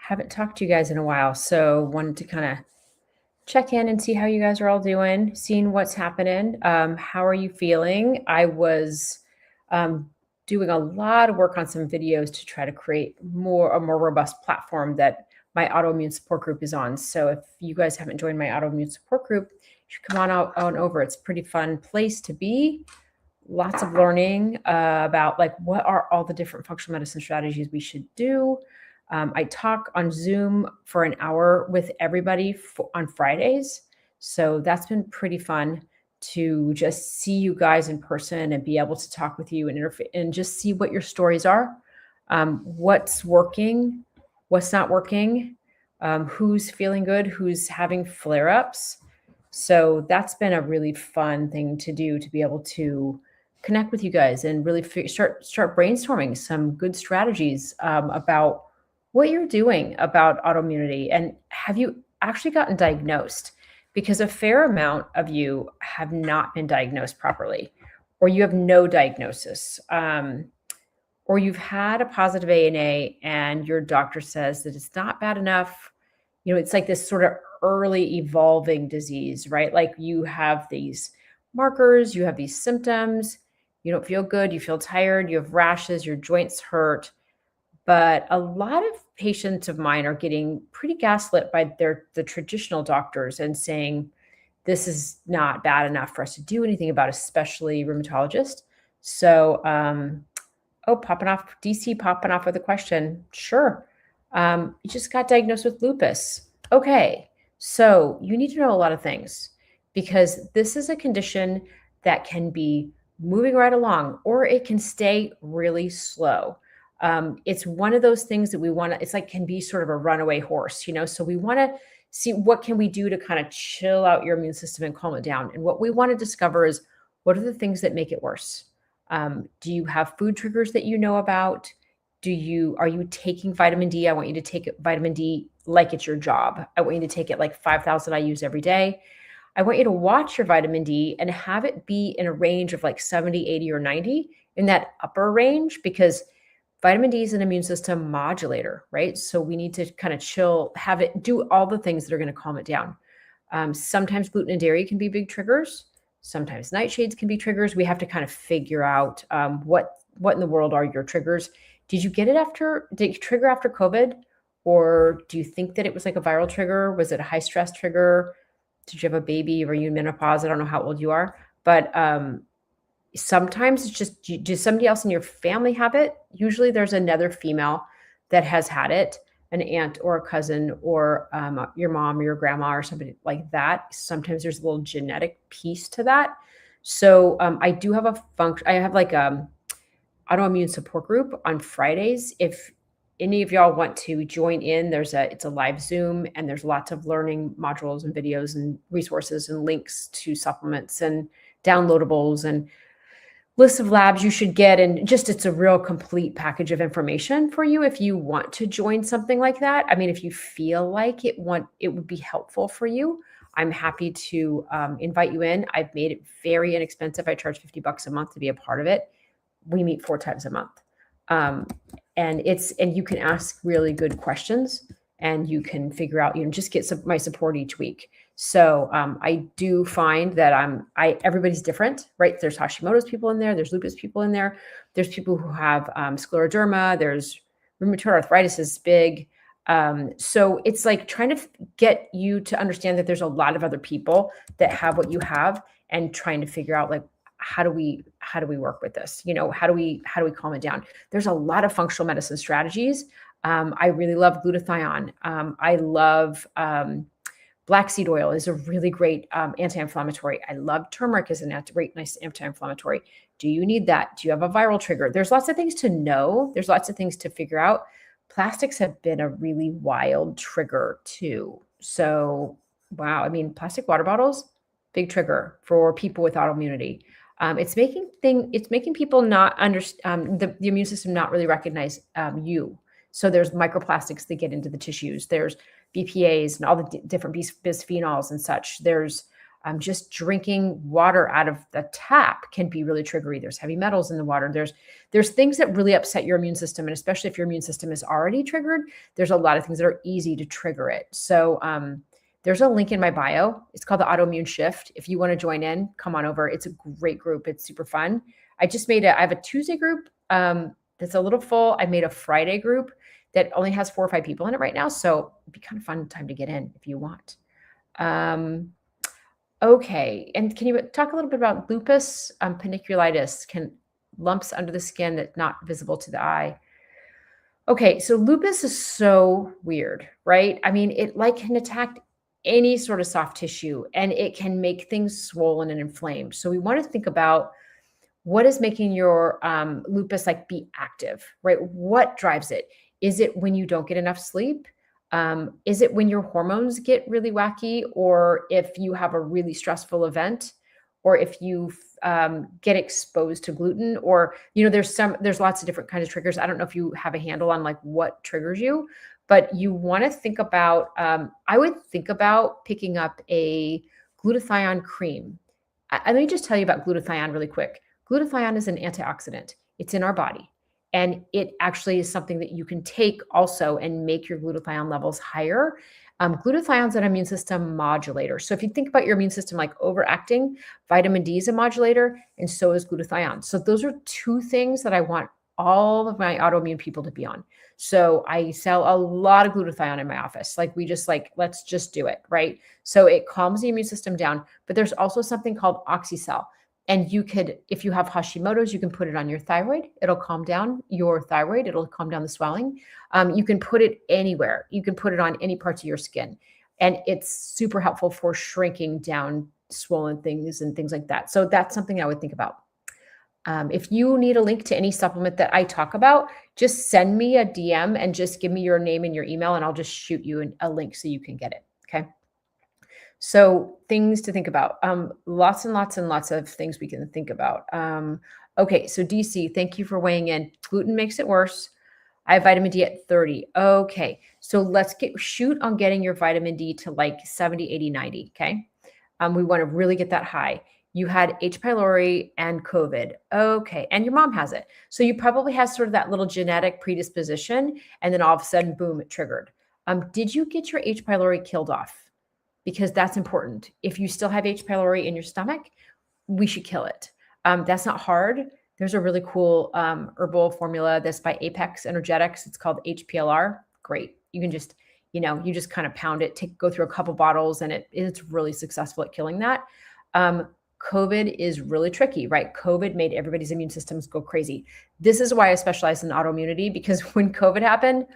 Haven't talked to you guys in a while, so wanted to kind of check in and see how you guys are all doing, seeing what's happening. How are you feeling? I was um, doing a lot of work on some videos to try to create a more robust platform that my autoimmune support group is on. So if you guys haven't joined my autoimmune support group, you should come on over. It's a pretty fun place to be. Lots of learning about like what are all the different functional medicine strategies we should do. I talk on Zoom for an hour with everybody on Fridays. So that's been pretty fun to just see you guys in person and be able to talk with you and just see what your stories are, what's working, what's not working, who's feeling good, who's having flare-ups. So that's been a really fun thing to do, to be able to connect with you guys and really start brainstorming some good strategies about what you're doing about autoimmunity. And have you actually gotten diagnosed? Because a fair amount of you have not been diagnosed properly, or you have no diagnosis, or you've had a positive ANA and your doctor says that it's not bad enough. It's like this sort of early evolving disease, right? Like you have these markers, you have these symptoms, you don't feel good, you feel tired, you have rashes, your joints hurt. But a lot of patients of mine are getting pretty gaslit by the traditional doctors and saying, this is not bad enough for us to do anything about, especially rheumatologists. So, popping off, DC popping off with a question. Sure. You just got diagnosed with lupus. Okay. So you need to know a lot of things, because this is a condition that can be moving right along, or it can stay really slow. It's one of those things that we want to, it's like can be sort of a runaway horse, so we want to see what can we do to kind of chill out your immune system and calm it down. And what we want to discover is, what are the things that make it worse? Do you have food triggers that you know about? Are you taking vitamin D? I want you to take vitamin D like it's your job. I want you to take it like 5,000 IUs every day. I want you to watch your vitamin D and have it be in a range of like 70, 80, or 90, in that upper range, because vitamin D is an immune system modulator, right? So we need to kind of chill, have it do all the things that are going to calm it down. Sometimes gluten and dairy can be big triggers. Sometimes nightshades can be triggers. We have to kind of figure out what in the world are your triggers. Did you trigger after COVID? Or do you think that it was like a viral trigger? Was it a high stress trigger? Did you have a baby? Were you in menopause? I don't know how old you are, but sometimes it's just, does somebody else in your family have it? Usually there's another female that has had it, an aunt or a cousin, or your mom or your grandma or somebody like that. Sometimes there's a little genetic piece to that. So I do have I have like autoimmune support group on Fridays. If any of y'all want to join in, it's a live Zoom, and there's lots of learning modules and videos and resources and links to supplements and downloadables and lists of labs you should get. And just, it's a real complete package of information for you if you want to join something like that. I mean, if you feel like it would be helpful for you, I'm happy to invite you in. I've made it very inexpensive. I charge $50 a month to be a part of it. We meet 4 times a month. And you can ask really good questions, and you can figure out, just get my support each week. So I do find that everybody's different, right? There's Hashimoto's people in there. There's lupus people in there. There's people who have scleroderma. There's rheumatoid arthritis is big. So it's like trying to get you to understand that there's a lot of other people that have what you have, and trying to figure out, like, how do we work with this? How do we calm it down? There's a lot of functional medicine strategies. I really love glutathione. I love black seed oil is a really great anti-inflammatory. I love turmeric as a great, nice anti-inflammatory. Do you need that? Do you have a viral trigger? There's lots of things to know. There's lots of things to figure out. Plastics have been a really wild trigger too. So, wow. I mean, plastic water bottles, big trigger for people with autoimmunity. It's making people not understand the immune system not really recognize you. So there's microplastics that get into the tissues. There's BPAs and all the different bisphenols and such. There's Just drinking water out of the tap can be really triggery. There's heavy metals in the water. There's things that really upset your immune system. And especially if your immune system is already triggered, there's a lot of things that are easy to trigger it. So there's a link in my bio. It's called the Autoimmune Shift. If you want to join in, come on over. It's a great group. It's super fun. I have a Tuesday group that's a little full. I made a Friday group that only has 4 or 5 people in it right now. So it'd be kind of fun time to get in if you want. Okay. And can you talk a little bit about lupus, paniculitis, lumps under the skin that not visible to the eye? Okay. So lupus is so weird, right? I mean, it can attack any sort of soft tissue and it can make things swollen and inflamed. So we want to think about what is making your lupus be active, right? What drives it? Is it when you don't get enough sleep? Is it when your hormones get really wacky, or if you have a really stressful event, or if you get exposed to gluten, or there's lots of different kinds of triggers. I don't know if you have a handle on what triggers you, but you want to think about. I would think about picking up a glutathione cream. Let me just tell you about glutathione really quick. Glutathione is an antioxidant. It's in our body. And it actually is something that you can take also and make your glutathione levels higher. Glutathione is an immune system modulator. So if you think about your immune system overacting, vitamin D is a modulator, and so is glutathione. So those are 2 things that I want all of my autoimmune people to be on. So I sell a lot of glutathione in my office. Let's just do it, right? So it calms the immune system down. But there's also something called oxycell. And you could, if you have Hashimoto's, you can put it on your thyroid. It'll calm down your thyroid. It'll calm down the swelling. You can put it anywhere. You can put it on any parts of your skin. And it's super helpful for shrinking down swollen things and things like that. So that's something I would think about. If you need a link to any supplement that I talk about, just send me a DM and just give me your name and your email, and I'll just shoot you a link so you can get it. Okay. So things to think about. Lots and lots and lots of things we can think about. Okay, so DC, thank you for weighing in. Gluten makes it worse. I have vitamin D at 30. Okay, so let's shoot on getting your vitamin D to 70, 80, 90, okay? We want to really get that high. You had H. pylori and COVID. Okay, and your mom has it. So you probably have sort of that little genetic predisposition, and then all of a sudden, boom, it triggered. Did you get your H. pylori killed off? Because that's important. If you still have H. pylori in your stomach, we should kill it. That's not hard. There's a really cool herbal formula that's by Apex Energetics. It's called HPLR. Great. You can just, you just kind of pound it, go through a couple bottles, and it's really successful at killing that. COVID is really tricky, right? COVID made everybody's immune systems go crazy. This is why I specialize in autoimmunity, because when COVID happened,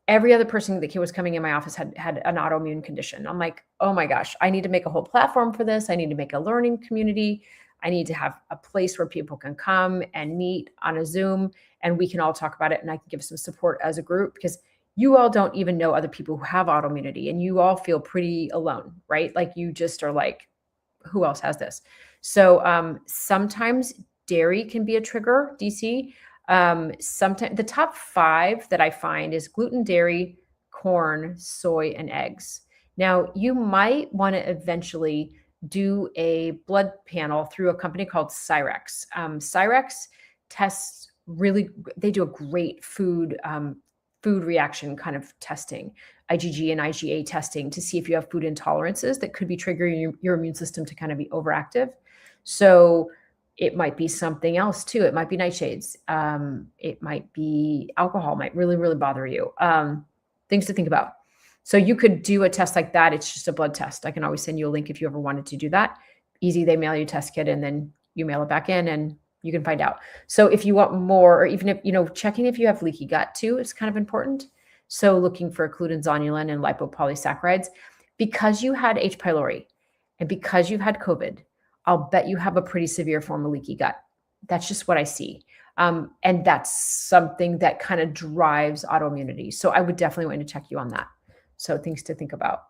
every other person that was coming in my office had an autoimmune condition. I'm like, oh my gosh, I need to make a whole platform for this. I need to make a learning community. I need to have a place where people can come and meet on a Zoom, and we can all talk about it, and I can give some support as a group, because you all don't even know other people who have autoimmunity, and you all feel pretty alone, right? You just are who else has this? So sometimes dairy can be a trigger, DC. Sometimes the top 5 that I find is gluten, dairy, corn, soy, and eggs. Now, you might want to eventually do a blood panel through a company called Cyrex. Cyrex tests they do a great food reaction kind of testing, IgG and IgA testing, to see if you have food intolerances that could be triggering your immune system to kind of be overactive. So it might be something else too. It might be nightshades. It might be alcohol, might really, really bother you. Things to think about. So you could do a test like that. It's just a blood test. I can always send you a link if you ever wanted to do that. Easy. They mail you a test kit, and then you mail it back in and you can find out. So if you want more, or even if, checking if you have leaky gut too, is kind of important. So looking for gluten, zonulin, and lipopolysaccharides. Because you had H. pylori and because you've had COVID, I'll bet you have a pretty severe form of leaky gut. That's just what I see. And that's something that kind of drives autoimmunity. So I would definitely want to check you on that. So things to think about.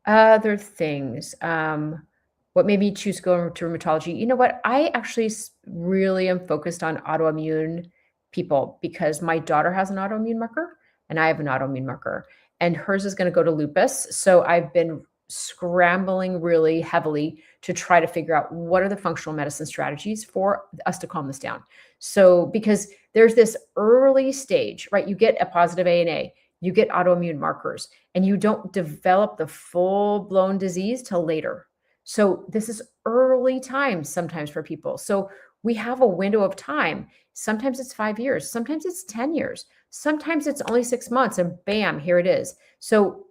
Other things. What made me choose to go to rheumatology? You know what? I actually really am focused on autoimmune people, because my daughter has an autoimmune marker and I have an autoimmune marker, and hers is going to go to lupus. So I've been scrambling really heavily to try to figure out what are the functional medicine strategies for us to calm this down. So, because there's this early stage, right? You get a positive ANA, you get autoimmune markers, and you don't develop the full blown disease till later. So, this is early times sometimes for people. So, we have a window of time. Sometimes it's 5 years, sometimes it's 10 years, sometimes it's only 6 months, and bam, here it is. So,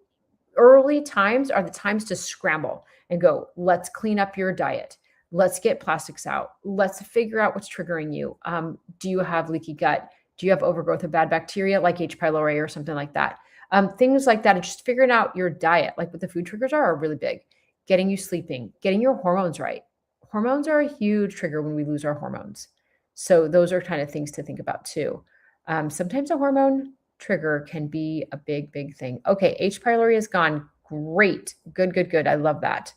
early times are the times to scramble and go, let's clean up your diet. Let's get plastics out. Let's figure out what's triggering you. Do you have leaky gut? Do you have overgrowth of bad bacteria like H. pylori or something like that? Things like that. And just figuring out your diet, like what the food triggers are really big. Getting you sleeping, getting your hormones right. Hormones are a huge trigger when we lose our hormones. So those are kind of things to think about too. Sometimes a hormone trigger can be a big, big thing. Okay, H. pylori is gone. Great. Good, good, good. I love that.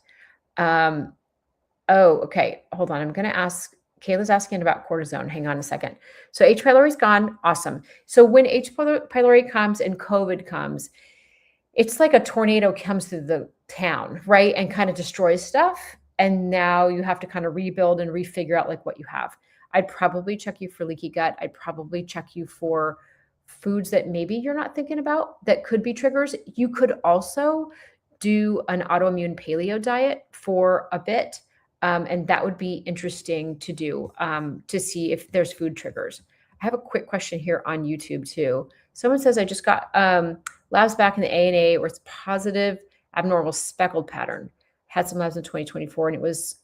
Oh, okay. Hold on. I'm going to ask. Kayla's asking about cortisone. Hang on a second. So H. pylori is gone. Awesome. So when H. pylori comes and COVID comes, it's like a tornado comes through the town, right? And kind of destroys stuff. And now you have to kind of rebuild and refigure out like what you have. I'd probably check you for leaky gut. I'd probably check you for foods that maybe you're not thinking about that could be triggers. You could also do an autoimmune paleo diet for a bit. And that would be interesting to do to see if there's food triggers. I have a quick question here on YouTube too. Someone says, I just got labs back in the ANA where it's positive abnormal speckled pattern. Had some labs in 2024 and it was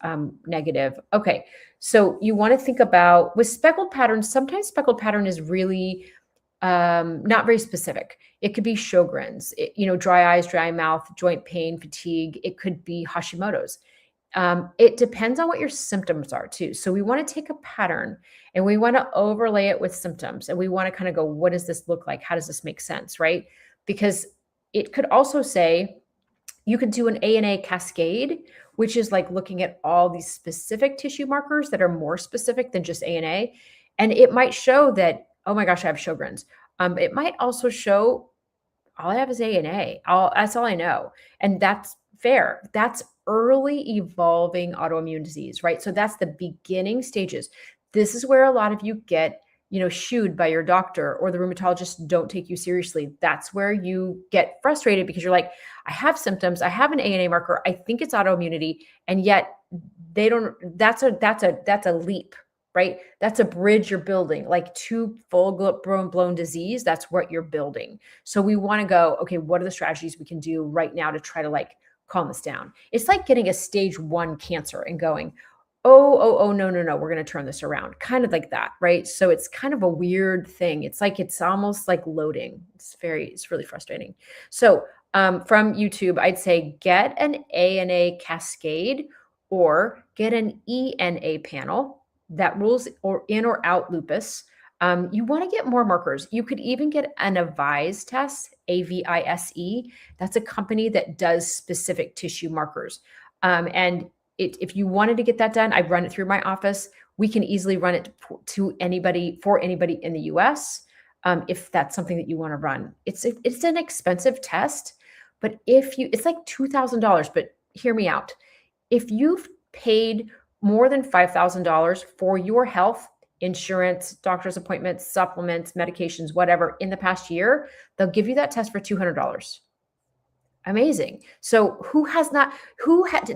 negative. Okay, so you want to think about with speckled patterns, sometimes speckled pattern is really not very specific. It could be Sjogren's, dry eyes, dry mouth, joint pain, fatigue. It could be Hashimoto's. It depends on what your symptoms are too. So we want to take a pattern and we want to overlay it with symptoms. And we want to kind of go, what does this look like? How does this make sense? Right? Because it could also say, you could do an ANA cascade, which is like looking at all these specific tissue markers that are more specific than just ANA. And it might show that, oh my gosh, I have Sjogren's. It might also show all I have is ANA. That's all I know. And that's fair. That's early evolving autoimmune disease, right? So that's the beginning stages. This is where a lot of you get, shooed by your doctor or the rheumatologist don't take you seriously. That's where you get frustrated because you're like, I have symptoms. I have an ANA marker. I think it's autoimmunity. And yet they don't, that's a leap, right? That's a bridge you're building, like to full blown disease. That's what you're building. So we want to go, okay, what are the strategies we can do right now to try to calm this down? It's like getting a stage 1 cancer and going, oh, no, we're going to turn this around. Kind of like that, right? So it's kind of a weird thing. It's almost like loading. It's really frustrating. So from YouTube, I'd say get an ANA cascade or get an ENA panel that rules or in or out lupus. You want to get more markers. You could even get an AVISE test, AVISE. That's a company that does specific tissue markers. And if you wanted to get that done, I'd run it through my office. We can easily run it for anybody in the US. If that's something that you want to run. It's an expensive test, but it's like $2,000, but hear me out. If you've paid more than $5,000 for your health, insurance, doctor's appointments, supplements, medications, whatever in the past year, they'll give you that test for $200. Amazing. So who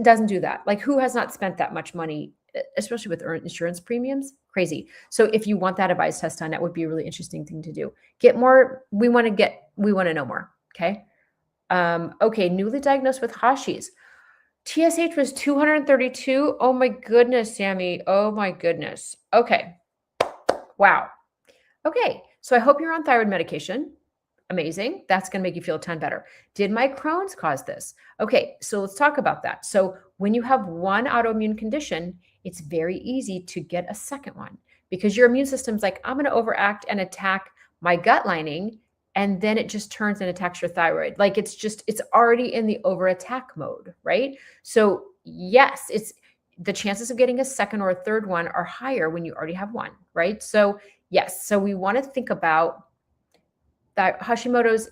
doesn't do that? Like who has not spent that much money, especially with insurance premiums? Crazy. So if you want that AVISE test done, that would be a really interesting thing to do. Get more. We want to know more. Okay. Okay. Newly diagnosed with Hashi's. TSH was 232. Oh my goodness, Sammy. Oh my goodness. Okay. Wow. Okay. So I hope you're on thyroid medication. Amazing. That's going to make you feel a ton better. Did my Crohn's cause this? Okay. So let's talk about that. So when you have one autoimmune condition, it's very easy to get a second one because your immune system's like, I'm going to overact and attack my gut lining. And then it just turns and attacks your thyroid. Like it's already in the over attack mode, right? So yes, it's the chances of getting a second or a third one are higher when you already have one, right? So yes, so we want to think about that Hashimoto's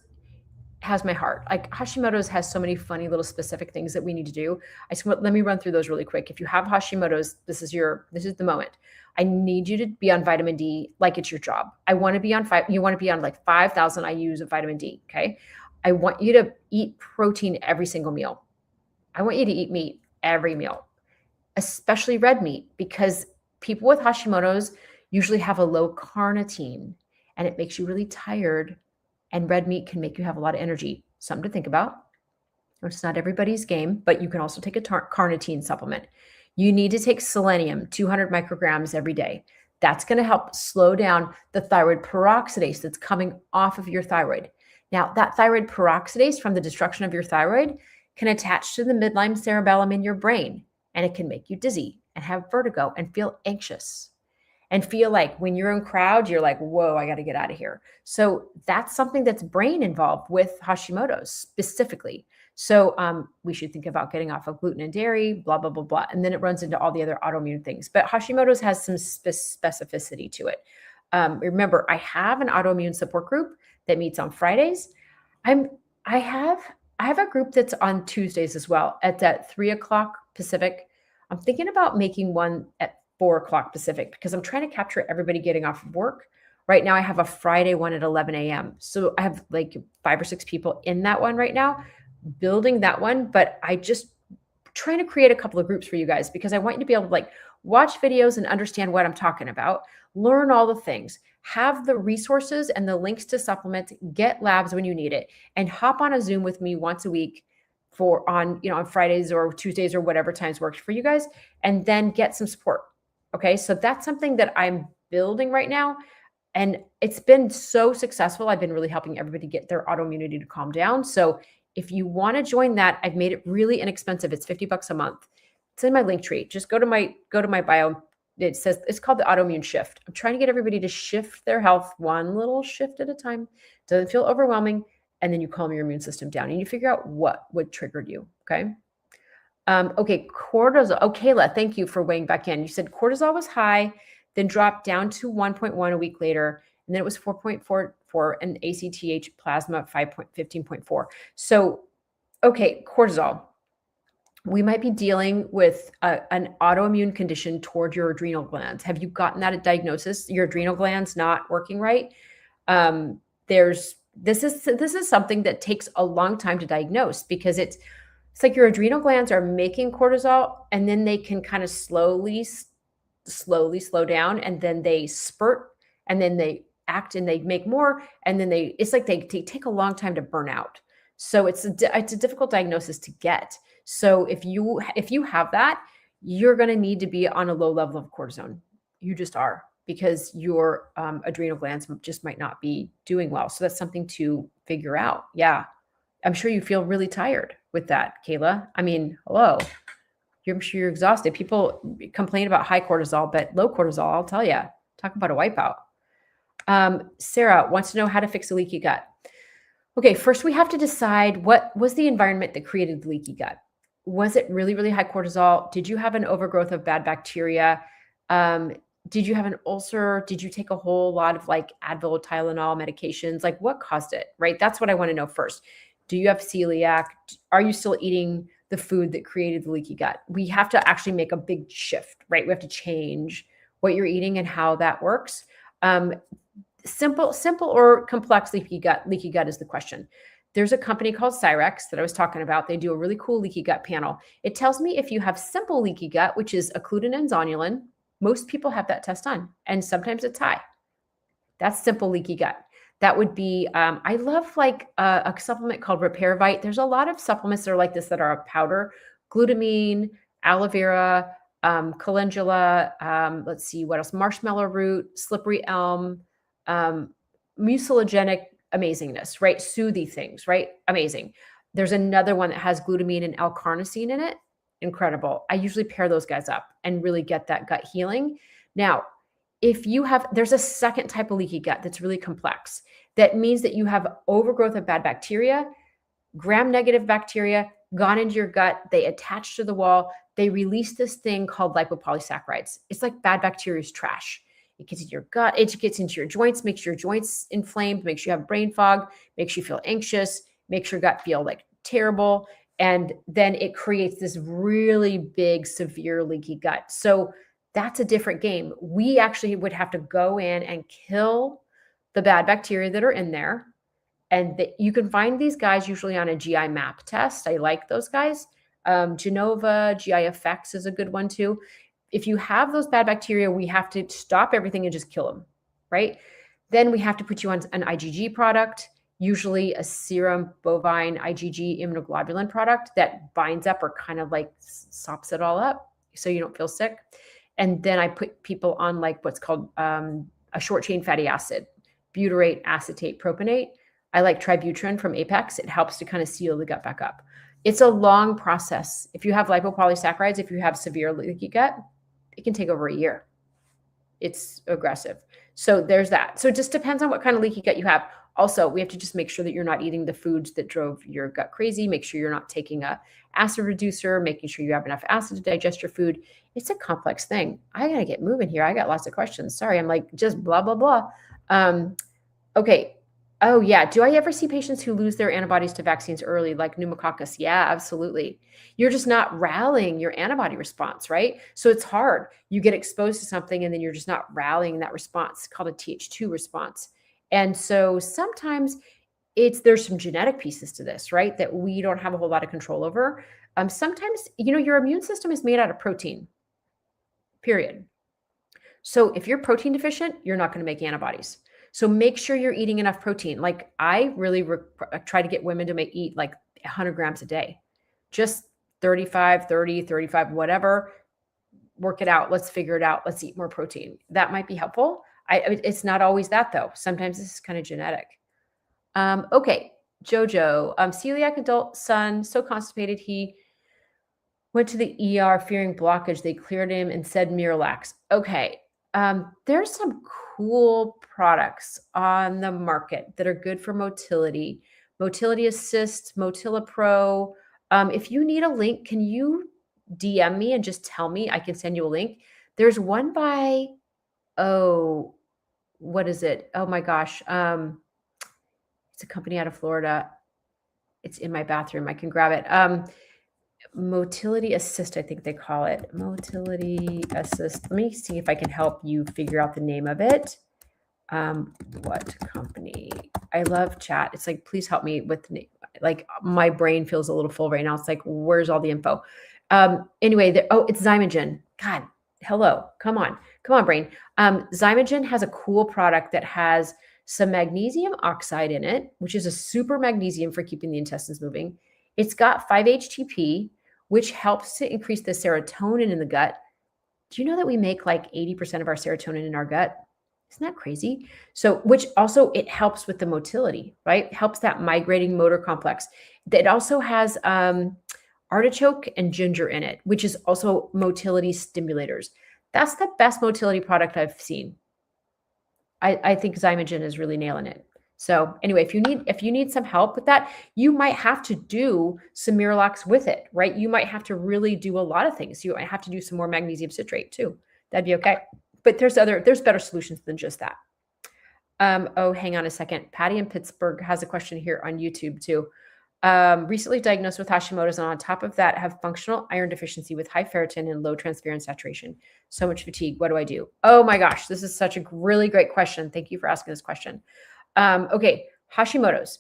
has my heart. Like Hashimoto's has so many funny little specific things that we need to do. Let me run through those really quick. If you have Hashimoto's, this is the moment. I need you to be on vitamin D like it's your job. I want to be on you want to be on like 5,000 IUs of vitamin D. Okay. I want you to eat protein every single meal. I want you to eat meat every meal, especially red meat, because people with Hashimoto's usually have a low carnitine and it makes you really tired. And red meat can make you have a lot of energy. Something to think about. It's not everybody's game, but you can also take a carnitine supplement. You need to take selenium, 200 micrograms every day. That's going to help slow down the thyroid peroxidase that's coming off of your thyroid. Now, that thyroid peroxidase from the destruction of your thyroid can attach to the midline cerebellum in your brain, and it can make you dizzy and have vertigo and feel anxious and feel like when you're in crowd, you're like, whoa, I got to get out of here. So that's something that's brain involved with Hashimoto's specifically. So we should think about getting off of gluten and dairy, blah, blah, blah, blah. And then it runs into all the other autoimmune things. But Hashimoto's has some specificity to it. Remember, I have an autoimmune support group that meets on Fridays. I have a group that's on Tuesdays as well at that 3:00 Pacific. I'm thinking about making one at 4:00 Pacific because I'm trying to capture everybody getting off of work. Right now, I have a Friday one at 11 a.m. So I have like 5 or 6 people in that one right now, building that one. But I just trying to create a couple of groups for you guys because I want you to be able to like watch videos and understand what I'm talking about, learn all the things, have the resources and the links to supplements, get labs when you need it, and hop on a Zoom with me once a week on Fridays or Tuesdays or whatever times works for you guys, and then get some support. Okay. So that's something that I'm building right now. And it's been so successful. I've been really helping everybody get their autoimmunity to calm down. So if you want to join that, I've made it really inexpensive. It's $50 a month. It's in my link tree. Just go to my bio. It says it's called the Autoimmune Shift. I'm trying to get everybody to shift their health one little shift at a time. Doesn't feel overwhelming. And then you calm your immune system down and you figure out what triggered you. Okay. Okay. Cortisol. Oh, Kayla, thank you for weighing back in. You said cortisol was high, then dropped down to 1.1 a week later. And then it was 4.44 and ACTH plasma 15.4. So, okay. Cortisol. We might be dealing with an autoimmune condition toward your adrenal glands. Have you gotten that diagnosis? Your adrenal glands not working right? This is something that takes a long time to diagnose because it's like your adrenal glands are making cortisol and then they can kind of slowly slow down and then they spurt and then they act and they make more and then it's like they take a long time to burn out. So it's a difficult diagnosis to get. So if you have that, you're going to need to be on a low level of cortisone. You just are, because your adrenal glands just might not be doing well. So that's something to figure out. Yeah. I'm sure you feel really tired with that, Kayla. I mean, hello. I'm sure you're exhausted. People complain about high cortisol, but low cortisol, I'll tell you, talk about a wipeout. Sarah wants to know how to fix a leaky gut. Okay, first we have to decide what was the environment that created the leaky gut. Was it really, really high cortisol? Did you have an overgrowth of bad bacteria? Did you have an ulcer? Did you take a whole lot of like Advil, Tylenol medications? Like what caused it, right? That's what I want to know first. Do you have celiac? Are you still eating the food that created the leaky gut? We have to actually make a big shift, right? We have to change what you're eating and how that works. Simple or complex leaky gut is the question. There's a company called Cyrex that I was talking about. They do a really cool leaky gut panel. It tells me if you have simple leaky gut, which is occludin and zonulin. Most people have that test done, and sometimes it's high. That's simple leaky gut. That would be, I love like a supplement called Repair Vite. There's a lot of supplements that are like this that are a powder, glutamine, aloe vera, calendula, let's see what else, marshmallow root, slippery elm, mucilagenic amazingness, right? Soothy things, right? Amazing. There's another one that has glutamine and L-carnosine in it. Incredible. I usually pair those guys up and really get that gut healing. Now, there's a second type of leaky gut that's really complex. That means that you have overgrowth of bad bacteria, gram-negative bacteria, gone into your gut. They attach to the wall. They release this thing called lipopolysaccharides. It's like bad bacteria's trash. It gets into your gut. It gets into your joints, makes your joints inflamed, makes you have brain fog, makes you feel anxious. makes your gut feel like terrible. And then it creates this really big, severe leaky gut. So that's a different game. We actually would have to go in and kill the bad bacteria that are in there. And you can find these guys usually on a GI map test. I like those guys. Genova, GI Effects is a good one too. If you have those bad bacteria, we have to stop everything and just kill them, right? Then we have to put you on an IgG product, usually a serum bovine IgG immunoglobulin product that binds up or kind of like sops it all up so you don't feel sick. And then I put people on like what's called a short chain fatty acid, butyrate, acetate, propionate. I like Tributrin from Apex. It helps to kind of seal the gut back up. It's a long process. If you have lipopolysaccharides, if you have severe leaky gut, it can take over a year. It's aggressive. So there's that. So it just depends on what kind of leaky gut you have. Also, we have to just make sure that you're not eating the foods that drove your gut crazy. Make sure you're not taking a acid reducer, making sure you have enough acid to digest your food. It's a complex thing. I got to get moving here. I got lots of questions. Sorry, I'm like just blah, blah, blah. Okay. Oh, yeah. Do I ever see patients who lose their antibodies to vaccines early, like pneumococcus? Yeah, absolutely. You're just not rallying your antibody response, right? So it's hard. You get exposed to something and then you're just not rallying that response. It's called a Th2 response. And so sometimes there's some genetic pieces to this, right? That we don't have a whole lot of control over. Sometimes, your immune system is made out of protein, period. So if you're protein deficient, you're not going to make antibodies. So make sure you're eating enough protein. Like I really try to get women to eat like 100 grams a day, just 35, 30, 35, whatever, work it out. Let's figure it out. Let's eat more protein. That might be helpful. It's not always that though. Sometimes this is kind of genetic. Okay. Jojo, celiac adult son, so constipated. He went to the ER fearing blockage. They cleared him and said Miralax. Okay. There's some cool products on the market that are good for motility. Motility Assist, Motilla Pro. If you need a link, can you DM me and just tell me? I can send you a link. There's one by, what is it? Oh my gosh. It's a company out of Florida. It's in my bathroom. I can grab it. Motility Assist, I think they call it. Motility Assist. Let me see if I can help you figure out the name of it. What company? I love chat. It's like, please help me with, like, my brain feels a little full right now. It's like, where's all the info? Anyway, it's Zymogen. God, hello. Come on, brain. Zymogen has a cool product that has some magnesium oxide in it, which is a super magnesium for keeping the intestines moving. It's got 5-HTP, which helps to increase the serotonin in the gut. Do you know that we make like 80% of our serotonin in our gut? Isn't that crazy? So, which also it helps with the motility, right? Helps that migrating motor complex. It also has artichoke and ginger in it, which is also motility stimulators. That's the best motility product I've seen. I think Zymogen is really nailing it. So anyway, if you need some help with that, you might have to do some Miralax with it, right? You might have to really do a lot of things. You might have to do some more magnesium citrate too. That'd be okay. But there's better solutions than just that. Hang on a second. Patty in Pittsburgh has a question here on YouTube too. Recently diagnosed with Hashimoto's, and on top of that have functional iron deficiency with high ferritin and low transferrin saturation. So much fatigue. What do I do? Oh my gosh, this is such a really great question. Thank you for asking this question. Okay, Hashimoto's,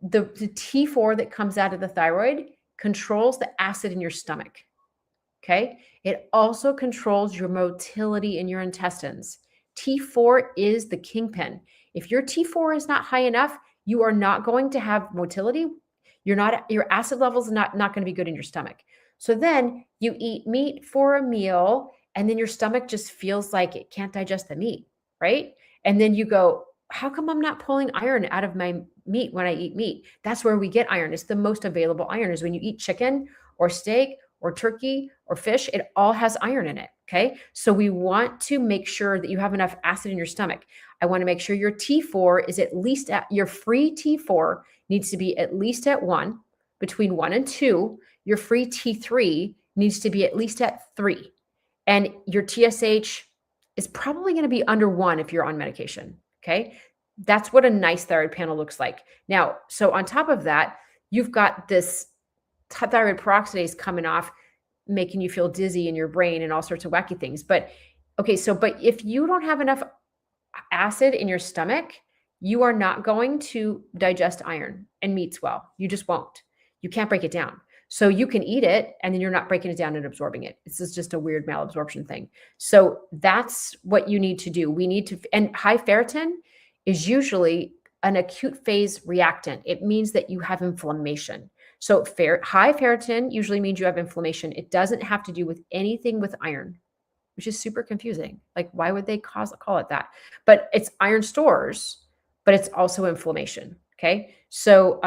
the T4 that comes out of the thyroid controls the acid in your stomach. Okay. It also controls your motility in your intestines. T4 is the kingpin. If your T4 is not high enough, you are not going to have motility. Your acid levels are not going to be good in your stomach. So then you eat meat for a meal and then your stomach just feels like it can't digest the meat, right? And then you go, how come I'm not pulling iron out of my meat when I eat meat? That's where we get iron. It's the most available iron is when you eat chicken or steak or turkey or fish, it all has iron in it. Okay. So we want to make sure that you have enough acid in your stomach. I want to make sure your T4 is at least your free T4 needs to be at least at 1, between 1 and 2. Your free T3 needs to be at least at 3. And your TSH is probably going to be under 1 if you're on medication. Okay. That's what a nice thyroid panel looks like. Now, so on top of that, you've got this thyroid peroxidase coming off, making you feel dizzy in your brain and all sorts of wacky things. But okay, so but if you don't have enough acid in your stomach, you are not going to digest iron and meats well. You just won't. You can't break it down. So you can eat it and then you're not breaking it down and absorbing it. This is just a weird malabsorption thing. So that's what you need to do. We need to, and high ferritin is usually an acute phase reactant. It means that you have inflammation. So high ferritin usually means you have inflammation. It doesn't have to do with anything with iron, which is super confusing. Like, why would they call it that? But it's iron stores, but it's also inflammation. Okay. So,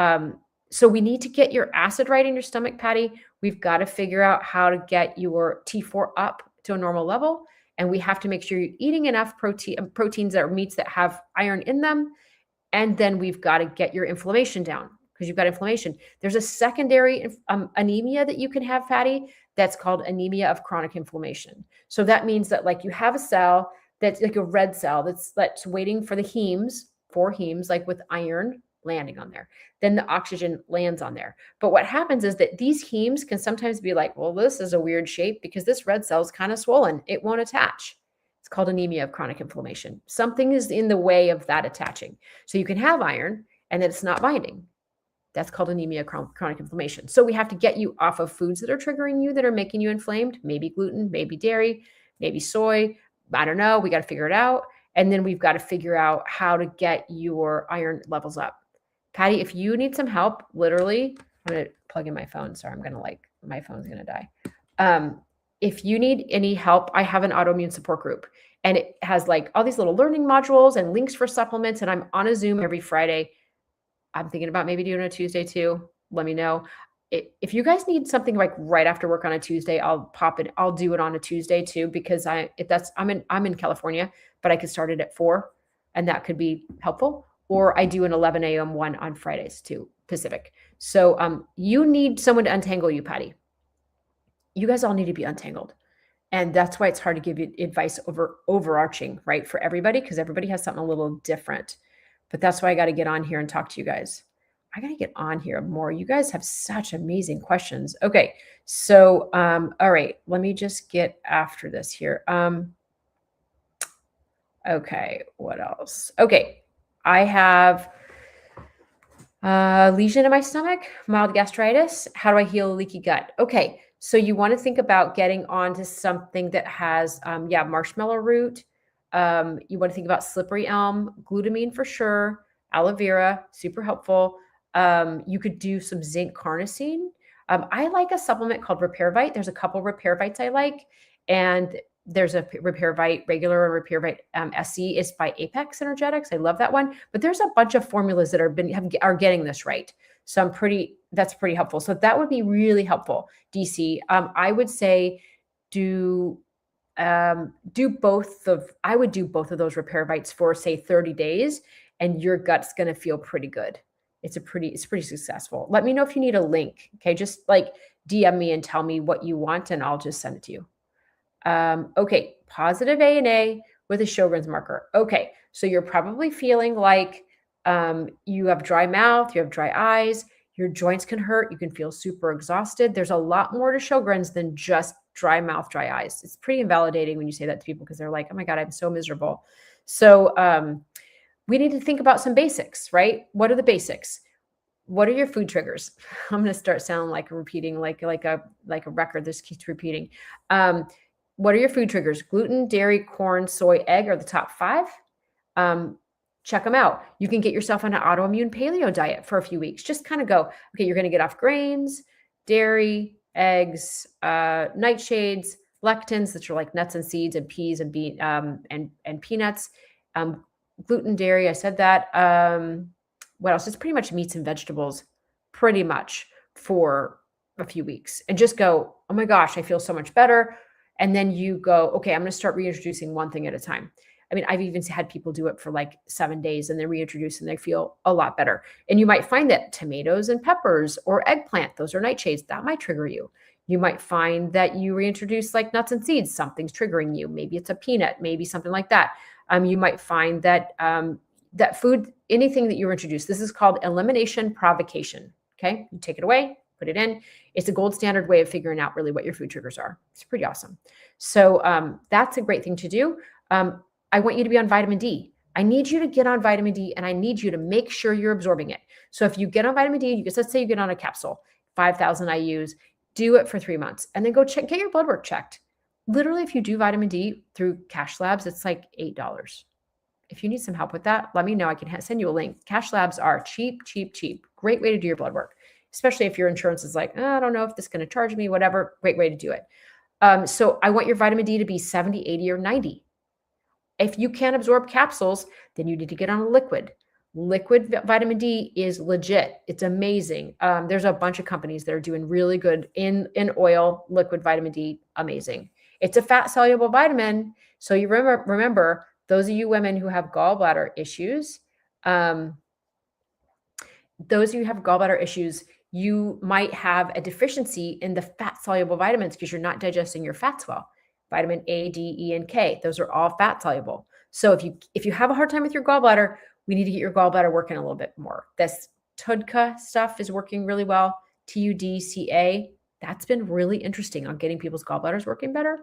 so we need to get your acid right in your stomach, Patty. We've got to figure out how to get your T4 up to a normal level. And we have to make sure you're eating enough proteins that are meats that have iron in them. And then we've got to get your inflammation down because you've got inflammation. There's a secondary anemia that you can have, Patty, that's called anemia of chronic inflammation. So that means that like you have a cell that's like a red cell that's waiting for the hemes, 4 hemes, like with iron landing on there. Then the oxygen lands on there. But what happens is that these hemes can sometimes be like, well, this is a weird shape because this red cell is kind of swollen. It won't attach. It's called anemia of chronic inflammation. Something is in the way of that attaching. So you can have iron and then it's not binding. That's called anemia of chronic inflammation. So we have to get you off of foods that are triggering you, that are making you inflamed, maybe gluten, maybe dairy, maybe soy. I don't know. We got to figure it out. And then we've got to figure out how to get your iron levels up. Patty, if you need some help, literally, I'm going to plug in my phone. Sorry, my phone's going to die. If you need any help, I have an autoimmune support group and it has like all these little learning modules and links for supplements. And I'm on a Zoom every Friday. I'm thinking about maybe doing a Tuesday too. Let me know. If you guys need something like right after work on a Tuesday, I'll pop it. I'll do it on a Tuesday too, because I'm in California, but I could start it at 4 and that could be helpful. Or I do an 11 a.m. one on Fridays too, Pacific. So you need someone to untangle you, Patty. You guys all need to be untangled. And that's why it's hard to give you advice overarching, right? For everybody, because everybody has something a little different. But that's why I got to get on here and talk to you guys. I got to get on here more. You guys have such amazing questions. Okay. So, all right, let me just get after this here. Okay. What else? Okay. I have lesion in my stomach, mild gastritis. How do I heal a leaky gut? Okay. So you want to think about getting onto something that has, marshmallow root. You want to think about slippery elm, glutamine for sure, aloe vera, super helpful. You could do some zinc carnosine. I like a supplement called Repairvite. There's a couple Repairvites I like, and there's a Repairvite regular and Repairvite SC is by Apex Energetics. I love that one. But there's a bunch of formulas that are getting this right. So that's pretty helpful. So that would be really helpful, DC. I would say I would do both of those Repairvites for say 30 days and your gut's going to feel pretty good. It's pretty successful. Let me know if you need a link. Okay. Just like DM me and tell me what you want and I'll just send it to you. Okay. Positive ANA with a Sjogren's marker. Okay. So you're probably feeling like, you have dry mouth, you have dry eyes, your joints can hurt. You can feel super exhausted. There's a lot more to Sjogren's than just dry mouth, dry eyes. It's pretty invalidating when you say that to people because they're like, oh my God, I'm so miserable. So we need to think about some basics, right? What are the basics? What are your food triggers? I'm going to start sounding like repeating, like a record. This keeps repeating. What are your food triggers? Gluten, dairy, corn, soy, egg are the top 5. Check them out. You can get yourself on an autoimmune paleo diet for a few weeks. Just kind of go, okay, you're going to get off grains, dairy, eggs, nightshades, lectins, which are like nuts and seeds and peas and and peanuts, gluten, dairy. I said that. What else? It's pretty much meats and vegetables, pretty much for a few weeks, and just go, oh my gosh, I feel so much better. And then you go, okay, I'm going to start reintroducing one thing at a time. I mean, I've even had people do it for like 7 days and then reintroduce and they feel a lot better. And you might find that tomatoes and peppers or eggplant, those are nightshades, that might trigger you. You might find that you reintroduce like nuts and seeds, something's triggering you. Maybe it's a peanut, maybe something like that. You might find that that food, anything that you introduce, this is called elimination provocation. Okay. You take it away, put it in. It's a gold standard way of figuring out really what your food triggers are. It's pretty awesome. So that's a great thing to do. I want you to be on vitamin D. I need you to get on vitamin D, and I need you to make sure you're absorbing it. So if you get on vitamin D, let's say you get on a capsule, 5,000 IUs, do it for 3 months, and then go get your blood work checked. Literally, if you do vitamin D through Cash Labs, it's like $8. If you need some help with that, let me know. I can send you a link. Cash Labs are cheap, cheap, cheap. Great way to do your blood work, especially if your insurance is like, I don't know if this is going to charge me, whatever. Great way to do it. So I want your vitamin D to be 70, 80, or 90. If you can't absorb capsules, then you need to get on a liquid. Liquid vitamin D is legit. It's amazing. There's a bunch of companies that are doing really good in oil, liquid vitamin D. Amazing. It's a fat soluble vitamin. So you remember those of you women who have gallbladder issues, you might have a deficiency in the fat soluble vitamins because you're not digesting your fats well. Vitamin A, D, E, and K, those are all fat soluble. So if you have a hard time with your gallbladder, we need to get your gallbladder working a little bit more. This TUDCA stuff is working really well. TUDCA, that's been really interesting on getting people's gallbladders working better.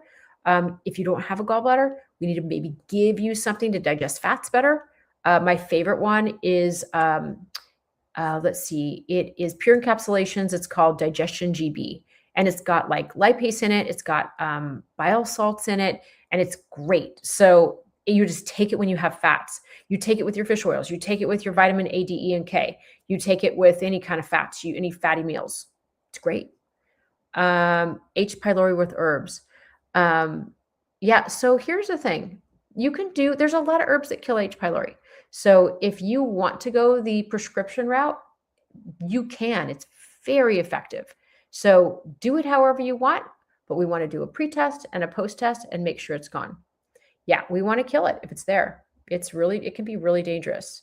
If you don't have a gallbladder, we need to maybe give you something to digest fats better. My favorite one is, let's see, it is Pure Encapsulations. It's called Digestion GB. And it's got like lipase in it. It's got bile salts in it, and it's great. So you just take it when you have fats. You take it with your fish oils. You take it with your vitamin A, D, E, and K. You take it with any kind of fats, any fatty meals. It's great. H. pylori with herbs. Yeah, so here's the thing. There's a lot of herbs that kill H. pylori. So if you want to go the prescription route, you can. It's very effective. So do it however you want, but we want to do a pre-test and a post-test and make sure it's gone. Yeah, we want to kill it if it's there. It can be really dangerous.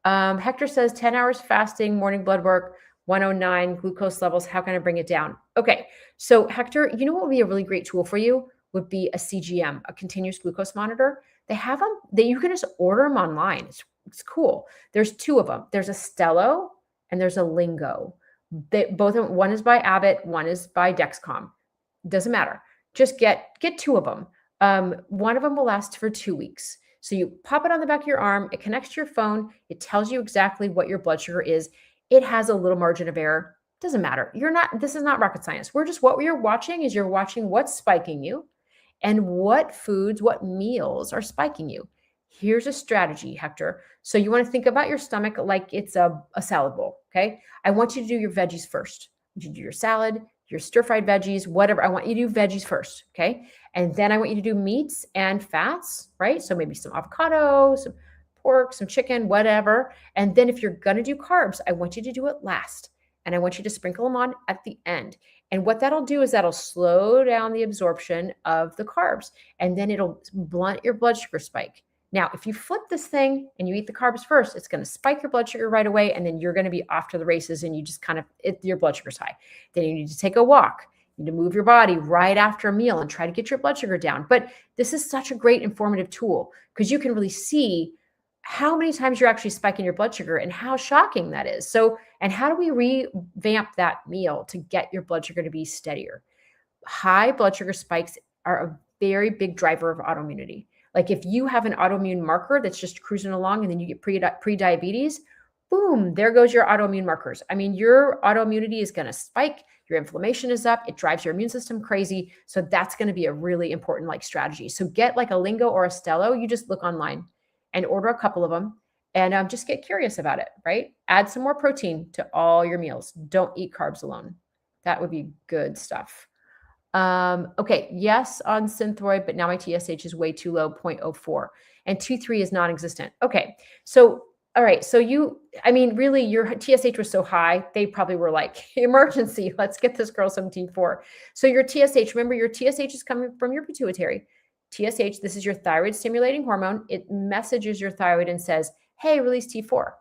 Hector says 10 hours fasting, morning blood work, 109 glucose levels. How can I bring it down? Okay, so Hector, you know what would be a really great tool for you would be a CGM, a continuous glucose monitor. They have them, you can just order them online. It's cool. There's two of them. There's a Stello and there's a Lingo. One is by Abbott, one is by Dexcom. Doesn't matter. Just get two of them. One of them will last for 2 weeks. So you pop it on the back of your arm. It connects to your phone. It tells you exactly what your blood sugar is. It has a little margin of error. Doesn't matter. This is not rocket science. What you're watching is you're watching what's spiking you and what foods, what meals are spiking you. Here's a strategy, Hector. So you want to think about your stomach like it's a salad bowl, okay? I want you to do your veggies first. You do your salad, your stir-fried veggies, whatever. I want you to do veggies first, okay? And then I want you to do meats and fats, right? So maybe some avocado, some pork, some chicken, whatever. And then if you're going to do carbs, I want you to do it last. And I want you to sprinkle them on at the end. And what that'll do is that'll slow down the absorption of the carbs. And then it'll blunt your blood sugar spike. Now, if you flip this thing and you eat the carbs first, it's going to spike your blood sugar right away. And then you're going to be off to the races and you just your blood sugar's high. Then you need to take a walk. You need to move your body right after a meal and try to get your blood sugar down. But this is such a great informative tool because you can really see how many times you're actually spiking your blood sugar and how shocking that is. So, and how do we revamp that meal to get your blood sugar to be steadier? High blood sugar spikes are a very big driver of autoimmunity. Like if you have an autoimmune marker that's just cruising along and then you get pre-diabetes, boom, there goes your autoimmune markers. I mean, your autoimmunity is going to spike. Your inflammation is up. It drives your immune system crazy. So that's going to be a really important strategy. So get like a Lingo or a Stello. You just look online and order a couple of them and just get curious about it, right? Add some more protein to all your meals. Don't eat carbs alone. That would be good stuff. Okay. Yes, on Synthroid, but now my TSH is way too low, 0.04 and 2.3 is non-existent. Okay. So, all right. So really your TSH was so high. They probably were like emergency. Let's get this girl some T4. So your TSH, remember your TSH is coming from your pituitary. TSH, this is your thyroid stimulating hormone. It messages your thyroid and says, hey, release T4.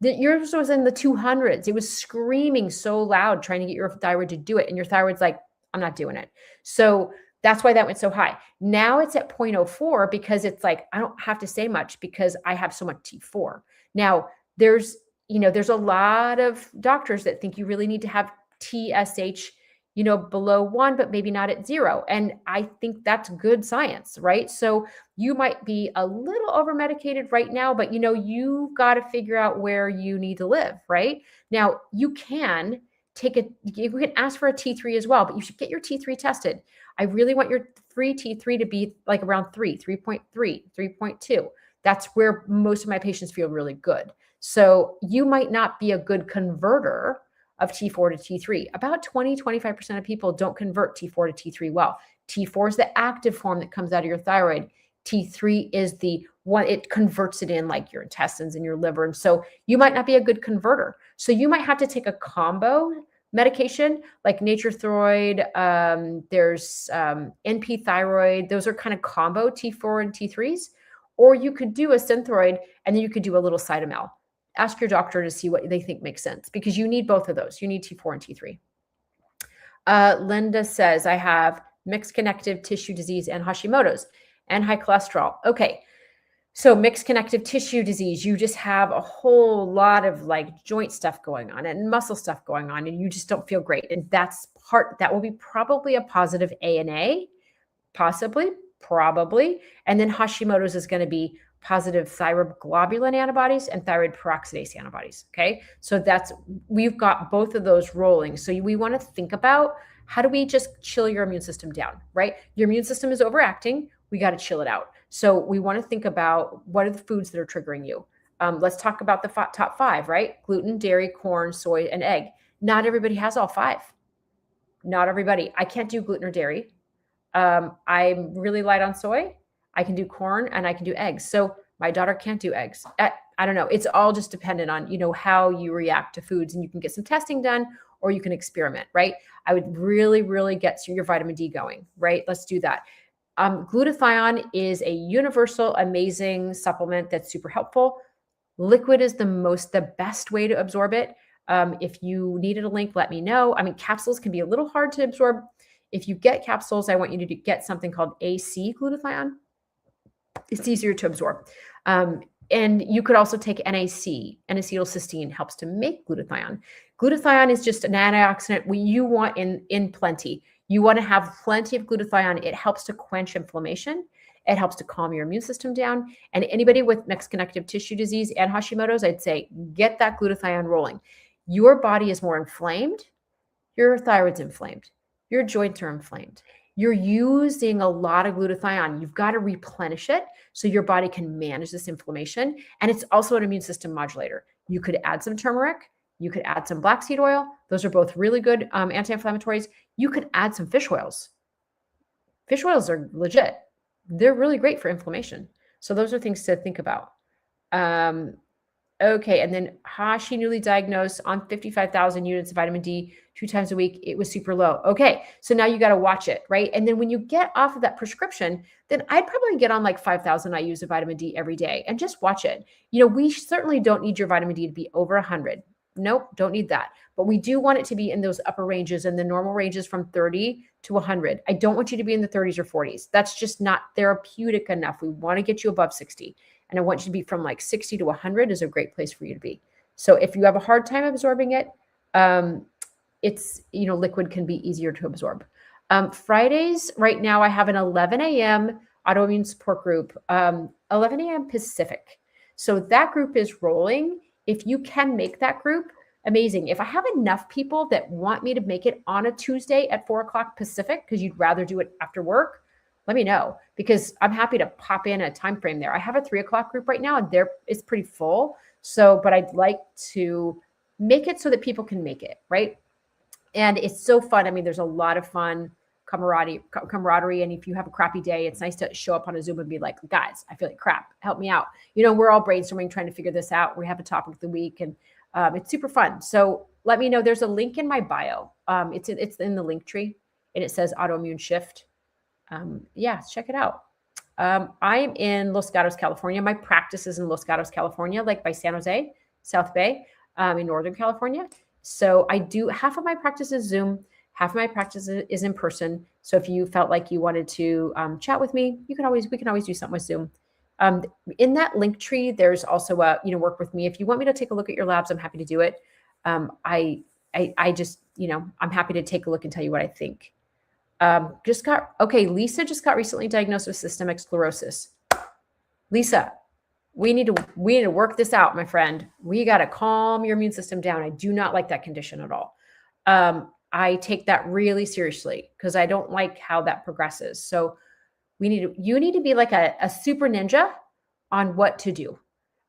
Yours was in the 200s. It was screaming so loud trying to get your thyroid to do it. And your thyroid's like, I'm not doing it. So That's why that went so high. Now it's at 0.04 because it's like, I don't have to say much because I have so much T4. Now there's, there's a lot of doctors that think you really need to have TSH, below 1, but maybe not at 0. And I think that's good science, right? So you might be a little over medicated right now, but you've got to figure out where you need to live, right? Now you can you can ask for a T3 as well, but you should get your T3 tested. I really want your free T3 to be like around 3.3, 3.2. That's where most of my patients feel really good. So you might not be a good converter of T4 to T3. About 20-25% of people don't convert T4 to T3 well. T4 is the active form that comes out of your thyroid. T3 is the one, it converts it in like your intestines and your liver. And so you might not be a good converter. So you might have to take a combo medication like Nature-Throid, there's NP thyroid. Those are kind of combo T4 and T3s. Or you could do a Synthroid and then you could do a little Cytomel. Ask your doctor to see what they think makes sense because you need both of those. You need T4 and T3. Linda says, I have mixed connective tissue disease and Hashimoto's and high cholesterol. Okay. So mixed connective tissue disease, you just have a whole lot of like joint stuff going on and muscle stuff going on, and you just don't feel great. And that will be probably a positive ANA, possibly, probably. And then Hashimoto's is going to be positive thyroglobulin antibodies and thyroid peroxidase antibodies. Okay. So we've got both of those rolling. So we want to think about how do we just chill your immune system down, right? Your immune system is overacting. We got to chill it out. So we want to think about what are the foods that are triggering you. Let's talk about the top 5, right? Gluten, dairy, corn, soy, and egg. Not everybody has all 5. Not everybody. I can't do gluten or dairy. I'm really light on soy. I can do corn and I can do eggs. So my daughter can't do eggs. I don't know. It's all just dependent on, how you react to foods, and you can get some testing done or you can experiment, right? I would really, really get your vitamin D going, right? Let's do that. Glutathione is a universal, amazing supplement that's super helpful. Liquid is the best way to absorb it. If you needed a link, let me know. I mean, capsules can be a little hard to absorb. If you get capsules, I want you to get something called AC glutathione. It's easier to absorb. And you could also take NAC. N-acetylcysteine helps to make glutathione. Glutathione is just an antioxidant you want in plenty. You want to have plenty of glutathione. It helps to quench inflammation. It helps to calm your immune system down. And anybody with mixed connective tissue disease and Hashimoto's, I'd say get that glutathione rolling. Your body is more inflamed. Your thyroid's inflamed. Your joints are inflamed. You're using a lot of glutathione. You've got to replenish it so your body can manage this inflammation. And it's also an immune system modulator. You could add some turmeric. You could add some black seed oil. Those are both really good anti-inflammatories. You could add some fish oils. Fish oils are legit. They're really great for inflammation. So those are things to think about. Okay, and then Hashi, newly diagnosed, on 55,000 units of vitamin D 2 times a week. It was super low. Okay, so now you got to watch it, right? And then when you get off of that prescription, then I'd probably get on like 5,000 IUs of vitamin D every day and just watch it. We certainly don't need your vitamin D to be over 100. Nope, don't need that. But we do want it to be in those upper ranges, and the normal ranges from 30 to 100. I don't want you to be in the 30s or 40s. That's just not therapeutic enough. We want to get you above 60. And I want you to be from like 60 to 100 is a great place for you to be. So if you have a hard time absorbing it, it's, liquid can be easier to absorb. Fridays, right now, I have an 11 a.m. autoimmune support group, 11 a.m. Pacific. So that group is rolling. If you can make that group, amazing. If I have enough people that want me to make it on a Tuesday at 4 o'clock Pacific, because you'd rather do it after work, let me know, because I'm happy to pop in a time frame there. I have a 3 o'clock group right now, and it's pretty full. So, but I'd like to make it so that people can make it, right? And it's so fun. I mean, there's a lot of fun camaraderie. And if you have a crappy day, it's nice to show up on a Zoom and be like, guys, I feel like crap. Help me out. We're all brainstorming, trying to figure this out. We have a topic of the week, and it's super fun. So let me know. There's a link in my bio. It's in the link tree, and it says Autoimmune Shift. Check it out. I'm in Los Gatos, California. My practice is in Los Gatos, California, like by San Jose, South Bay, in Northern California. So I do half of my practice is Zoom, Half of my practice is in person. So if you felt like you wanted to chat with me, we can always do something with Zoom. In that link tree, there's also a, work with me. If you want me to take a look at your labs, I'm happy to do it. I just, I'm happy to take a look and tell you what I think. Lisa just got recently diagnosed with systemic sclerosis. Lisa, we need to work this out, my friend. We got to calm your immune system down. I do not like that condition at all. I take that really seriously because I don't like how that progresses. So you need to be like a super ninja on what to do.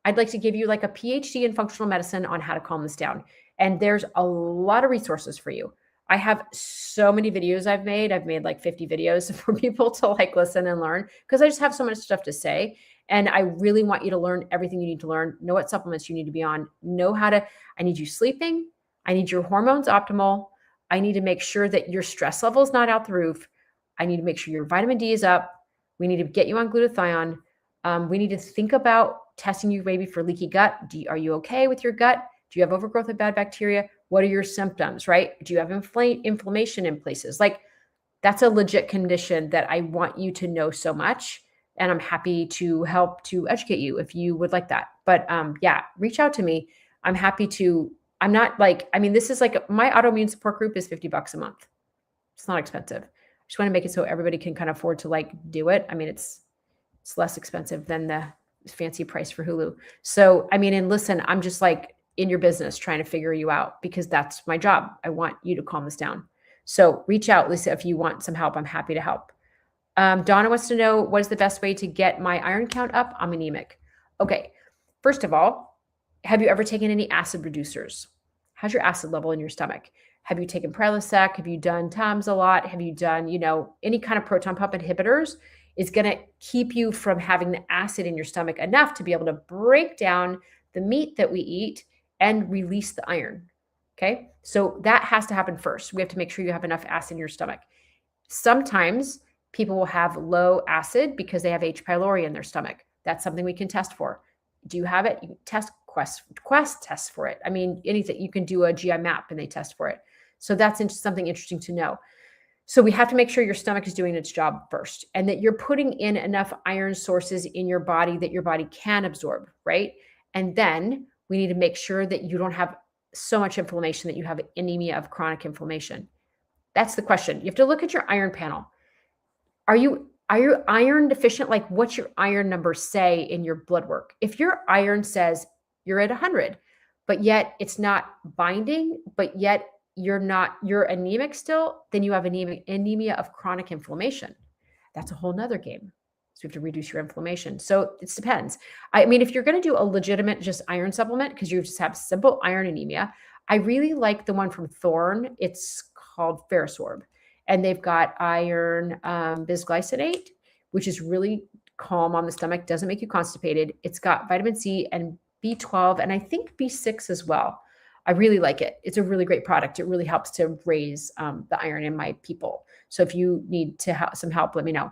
I'd like to give you like a PhD in functional medicine on how to calm this down. And there's a lot of resources for you. I have so many videos I've made. I've made like 50 videos for people to like listen and learn because I just have so much stuff to say. And I really want you to learn everything you need to learn, know what supplements you need to be on, I need you sleeping. I need your hormones optimal. I need to make sure that your stress level is not out the roof. I need to make sure your vitamin D is up. We need to get you on glutathione. We need to think about testing you maybe for leaky gut. Are you okay with your gut? Do you have overgrowth of bad bacteria? What are your symptoms, right? Do you have inflammation in places? Like that's a legit condition that I want you to know so much. And I'm happy to help to educate you if you would like that. But reach out to me. I'm happy to. I'm not like, this is like my autoimmune support group is $50 a month. It's not expensive. I just want to make it so everybody can kind of afford to like do it. It's less expensive than the fancy price for Hulu. So, and listen, I'm just like in your business trying to figure you out because that's my job. I want you to calm this down. So reach out, Lisa, if you want some help. I'm happy to help. Donna wants to know, what is the best way to get my iron count up? I'm anemic. Okay. First of all, have you ever taken any acid reducers? How's your acid level in your stomach? Have you taken Prilosec? Have you done Tums a lot? Have you done, any kind of proton pump inhibitors? Is going to keep you from having the acid in your stomach enough to be able to break down the meat that we eat and release the iron. Okay. So that has to happen first. We have to make sure you have enough acid in your stomach. Sometimes people will have low acid because they have H. pylori in their stomach. That's something we can test for. Do you have it? You can test Quest tests for it. Anything, you can do a GI map and they test for it. So that's something interesting to know. So we have to make sure your stomach is doing its job first and that you're putting in enough iron sources in your body that your body can absorb, right? And then we need to make sure that you don't have so much inflammation that you have anemia of chronic inflammation. That's the question. You have to look at your iron panel. Are you iron deficient? Like what's your iron number say in your blood work? If your iron says you're at 100, but yet it's not binding, but yet you're anemic still, then you have anemia of chronic inflammation. That's a whole nother game. So you have to reduce your inflammation. So it depends. If you're going to do a legitimate just iron supplement, because you just have simple iron anemia, I really like the one from Thorne. It's called Ferrosorb. And they've got iron bisglycinate, which is really calm on the stomach, doesn't make you constipated. It's got vitamin C and B12, and I think B6 as well. I really like it. It's a really great product. It really helps to raise the iron in my people. So if you need to have some help, let me know.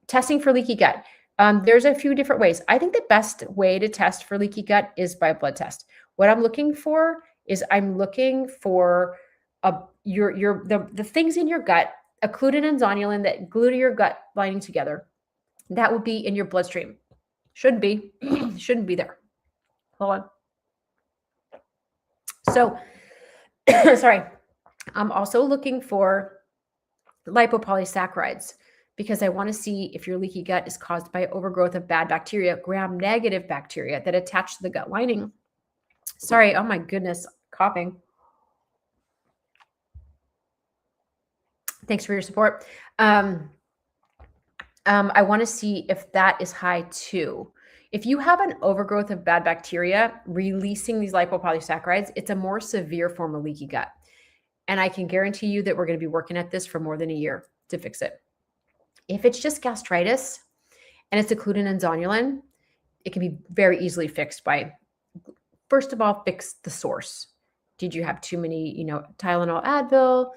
Testing for leaky gut. There's a few different ways. I think the best way to test for leaky gut is by a blood test. What I'm looking for is the things in your gut, occludin and zonulin that glue to your gut lining together. That would be in your bloodstream. Shouldn't be there. Hold on. So, sorry. I'm also looking for lipopolysaccharides because I want to see if your leaky gut is caused by overgrowth of bad bacteria, gram-negative bacteria that attach to the gut lining. Sorry. Oh my goodness. Coughing. Thanks for your support. I want to see if that is high too. If you have an overgrowth of bad bacteria releasing these lipopolysaccharides, it's a more severe form of leaky gut. And I can guarantee you that we're going to be working at this for more than a year to fix it. If it's just gastritis and it's occludin and zonulin, it can be very easily fixed by, first of all, fix the source. Did you have too many, Tylenol, Advil?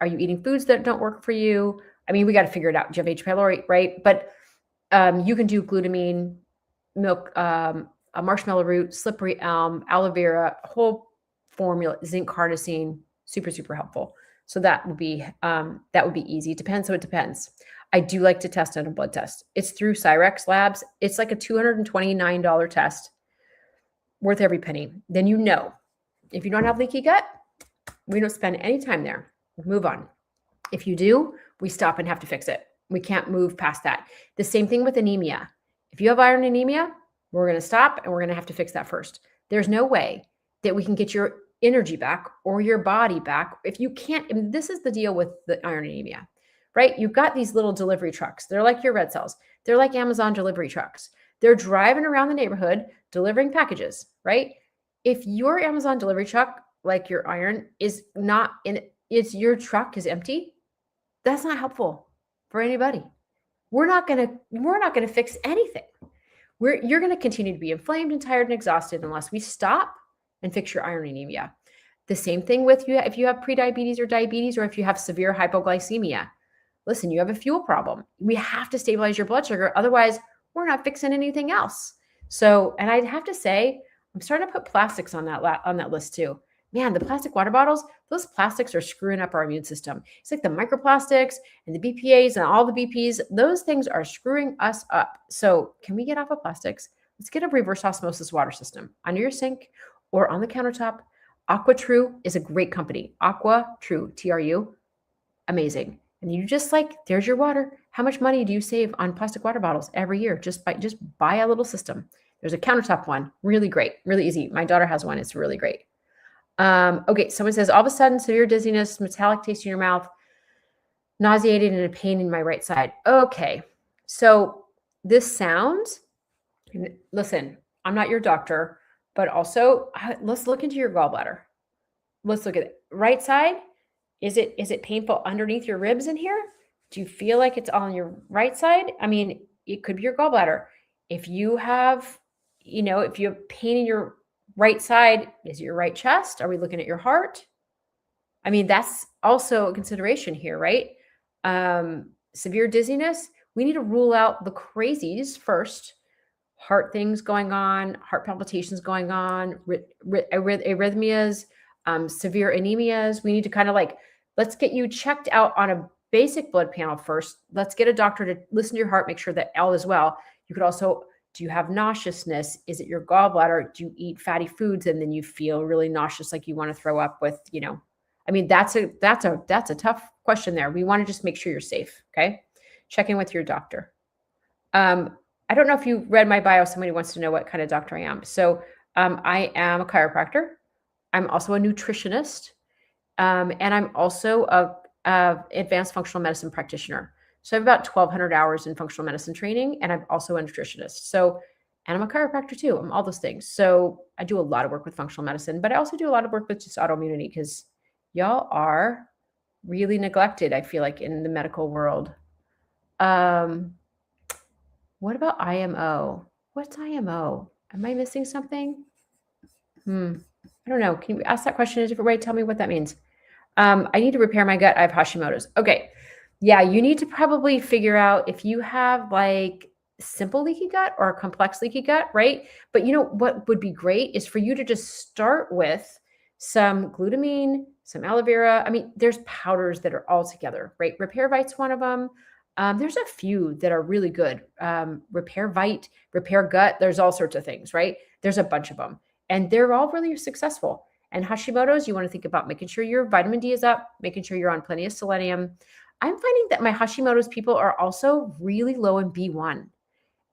Are you eating foods that don't work for you? We got to figure it out. Do you have H. pylori, right? But you can do glutamine, milk, a marshmallow root, slippery elm, aloe vera, whole formula, zinc carnosine, Super, super helpful. So that would be easy. It depends. So it depends. I do like to test on a blood test. It's through Cyrex Labs. It's like a $229 test, worth every penny. Then if you don't have leaky gut, we don't spend any time there. Move on. If you do, we stop and have to fix it. We can't move past that. The same thing with anemia. If you have iron anemia, we're going to stop and we're going to have to fix that first. There's no way that we can get your energy back or your body back if you can't. And this is the deal with the iron anemia, right? You've got these little delivery trucks. They're like your red cells. They're like Amazon delivery trucks. They're driving around the neighborhood delivering packages, right? If your Amazon delivery truck, like your iron, is not in it's your truck is empty, that's not helpful for anybody. We're not gonna fix anything. You're gonna continue to be inflamed and tired and exhausted unless we stop and fix your iron anemia. The same thing with you if you have prediabetes or diabetes, or if you have severe hypoglycemia. Listen, you have a fuel problem. We have to stabilize your blood sugar. Otherwise, we're not fixing anything else. So, and I'd have to say, I'm starting to put plastics on that list too. Man, the plastic water bottles, those plastics are screwing up our immune system. It's like the microplastics and the BPAs and all the BPs. Those things are screwing us up. So can we get off of plastics? Let's get a reverse osmosis water system under your sink or on the countertop. AquaTrue is a great company. AquaTrue, TRU, amazing. And you just there's your water. How much money do you save on plastic water bottles every year? Just buy a little system. There's a countertop one, really great, really easy. My daughter has one. It's really great. Okay, someone says, all of a sudden, severe dizziness, metallic taste in your mouth, nauseated, and a pain in my right side. Okay, so this sounds, listen, I'm not your doctor, but also let's look into your gallbladder. Let's look at it. Right side, is it painful underneath your ribs in here? Do you feel like it's on your right side? I mean, it could be your gallbladder. If you have, if you have pain in your right side, is it your right chest? Are we looking at your heart? I mean, that's also a consideration here, right? Severe dizziness, we need to rule out the crazies first. Heart things going on, heart palpitations going on, arrhythmias, severe anemias. We need to kind of let's get you checked out on a basic blood panel first. Let's get a doctor to listen to your heart, make sure that all is well. You could also, do you have nauseousness? Is it your gallbladder? Do you eat fatty foods and then you feel really nauseous, like you want to throw up with, I mean, that's a tough question there. We want to just make sure you're safe. Okay. Check in with your doctor. I don't know if you read my bio. Somebody wants to know what kind of doctor I am. So I am a chiropractor. I'm also a nutritionist. And I'm also a advanced functional medicine practitioner. So I have about 1,200 hours in functional medicine training, and I'm also a nutritionist. So, and I'm a chiropractor too. I'm all those things. So I do a lot of work with functional medicine, but I also do a lot of work with just autoimmunity because y'all are really neglected, I feel like, in the medical world. What about IMO? What's IMO? Am I missing something? I don't know. Can you ask that question in a different way? Tell me what that means. I need to repair my gut. I have Hashimoto's. Okay. Yeah, you need to probably figure out if you have simple leaky gut or a complex leaky gut, right? But what would be great is for you to just start with some glutamine, some aloe vera. I mean, there's powders that are all together, right? Repair Vite's one of them. There's a few that are really good. Repair Vite, Repair Gut. There's all sorts of things, right? There's a bunch of them, and they're all really successful. And Hashimoto's, you want to think about making sure your vitamin D is up, making sure you're on plenty of selenium. I'm finding that my Hashimoto's people are also really low in B1,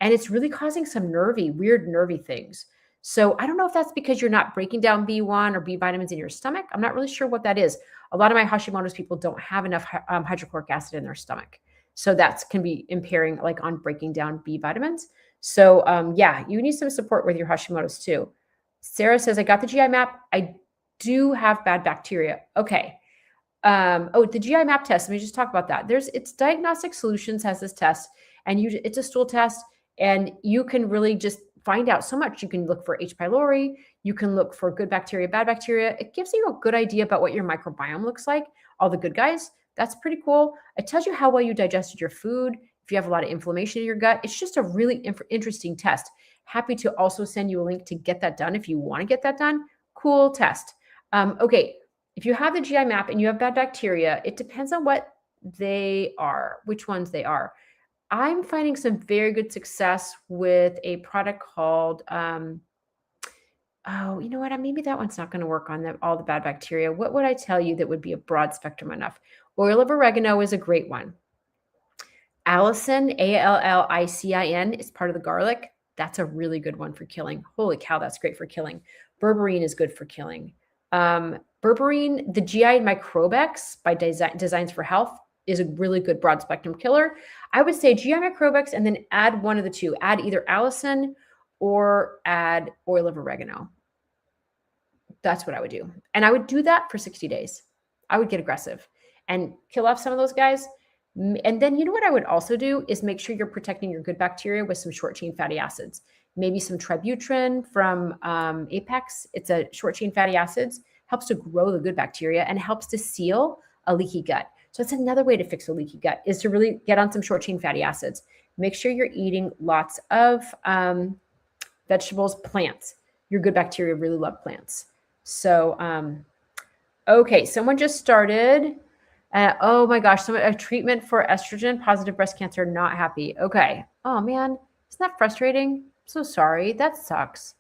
and it's really causing some weird nervy things. So I don't know if that's because you're not breaking down B1 or B vitamins in your stomach. I'm not really sure what that is. A lot of my Hashimoto's people don't have enough hydrochloric acid in their stomach. So that can be impairing on breaking down B vitamins. So yeah, you need some support with your Hashimoto's too. Sarah says, I got the GI map. I do have bad bacteria. Okay. The GI map test. Let me just talk about that. It's Diagnostic Solutions has this test, and it's a stool test, and you can really just find out so much. You can look for H. pylori. You can look for good bacteria, bad bacteria. It gives you a good idea about what your microbiome looks like. All the good guys. That's pretty cool. It tells you how well you digested your food. If you have a lot of inflammation in your gut, it's just a really interesting test. Happy to also send you a link to get that done if you want to get that done. Cool test. Okay. If you have the GI map and you have bad bacteria, it depends on what they are, which ones they are. I'm finding some very good success with a product called, oh, you know what? Maybe that one's not going to work on all the bad bacteria. What would I tell you that would be a broad spectrum enough? Oil of oregano is a great one. Allicin, Allicin, is part of the garlic. That's a really good one for killing. Holy cow, that's great for killing. Berberine is good for killing. Berberine, the GI Microbex by Designs for Health, is a really good broad spectrum killer. I would say GI Microbex and then add one of the two. Add either Allicin or add oil of oregano. That's what I would do. And I would do that for 60 days. I would get aggressive and kill off some of those guys. And then you know what I would also do is make sure you're protecting your good bacteria with some short chain fatty acids. Maybe some tributrin from Apex. It's a short chain fatty acids, helps to grow the good bacteria and helps to seal a leaky gut. So that's another way to fix a leaky gut, is to really get on some short chain fatty acids. Make sure you're eating lots of vegetables, plants. Your good bacteria really love plants. So, okay, someone just started. Oh my gosh, a treatment for estrogen positive breast cancer, not happy. Okay. Oh man, isn't that frustrating? I'm so sorry. That sucks.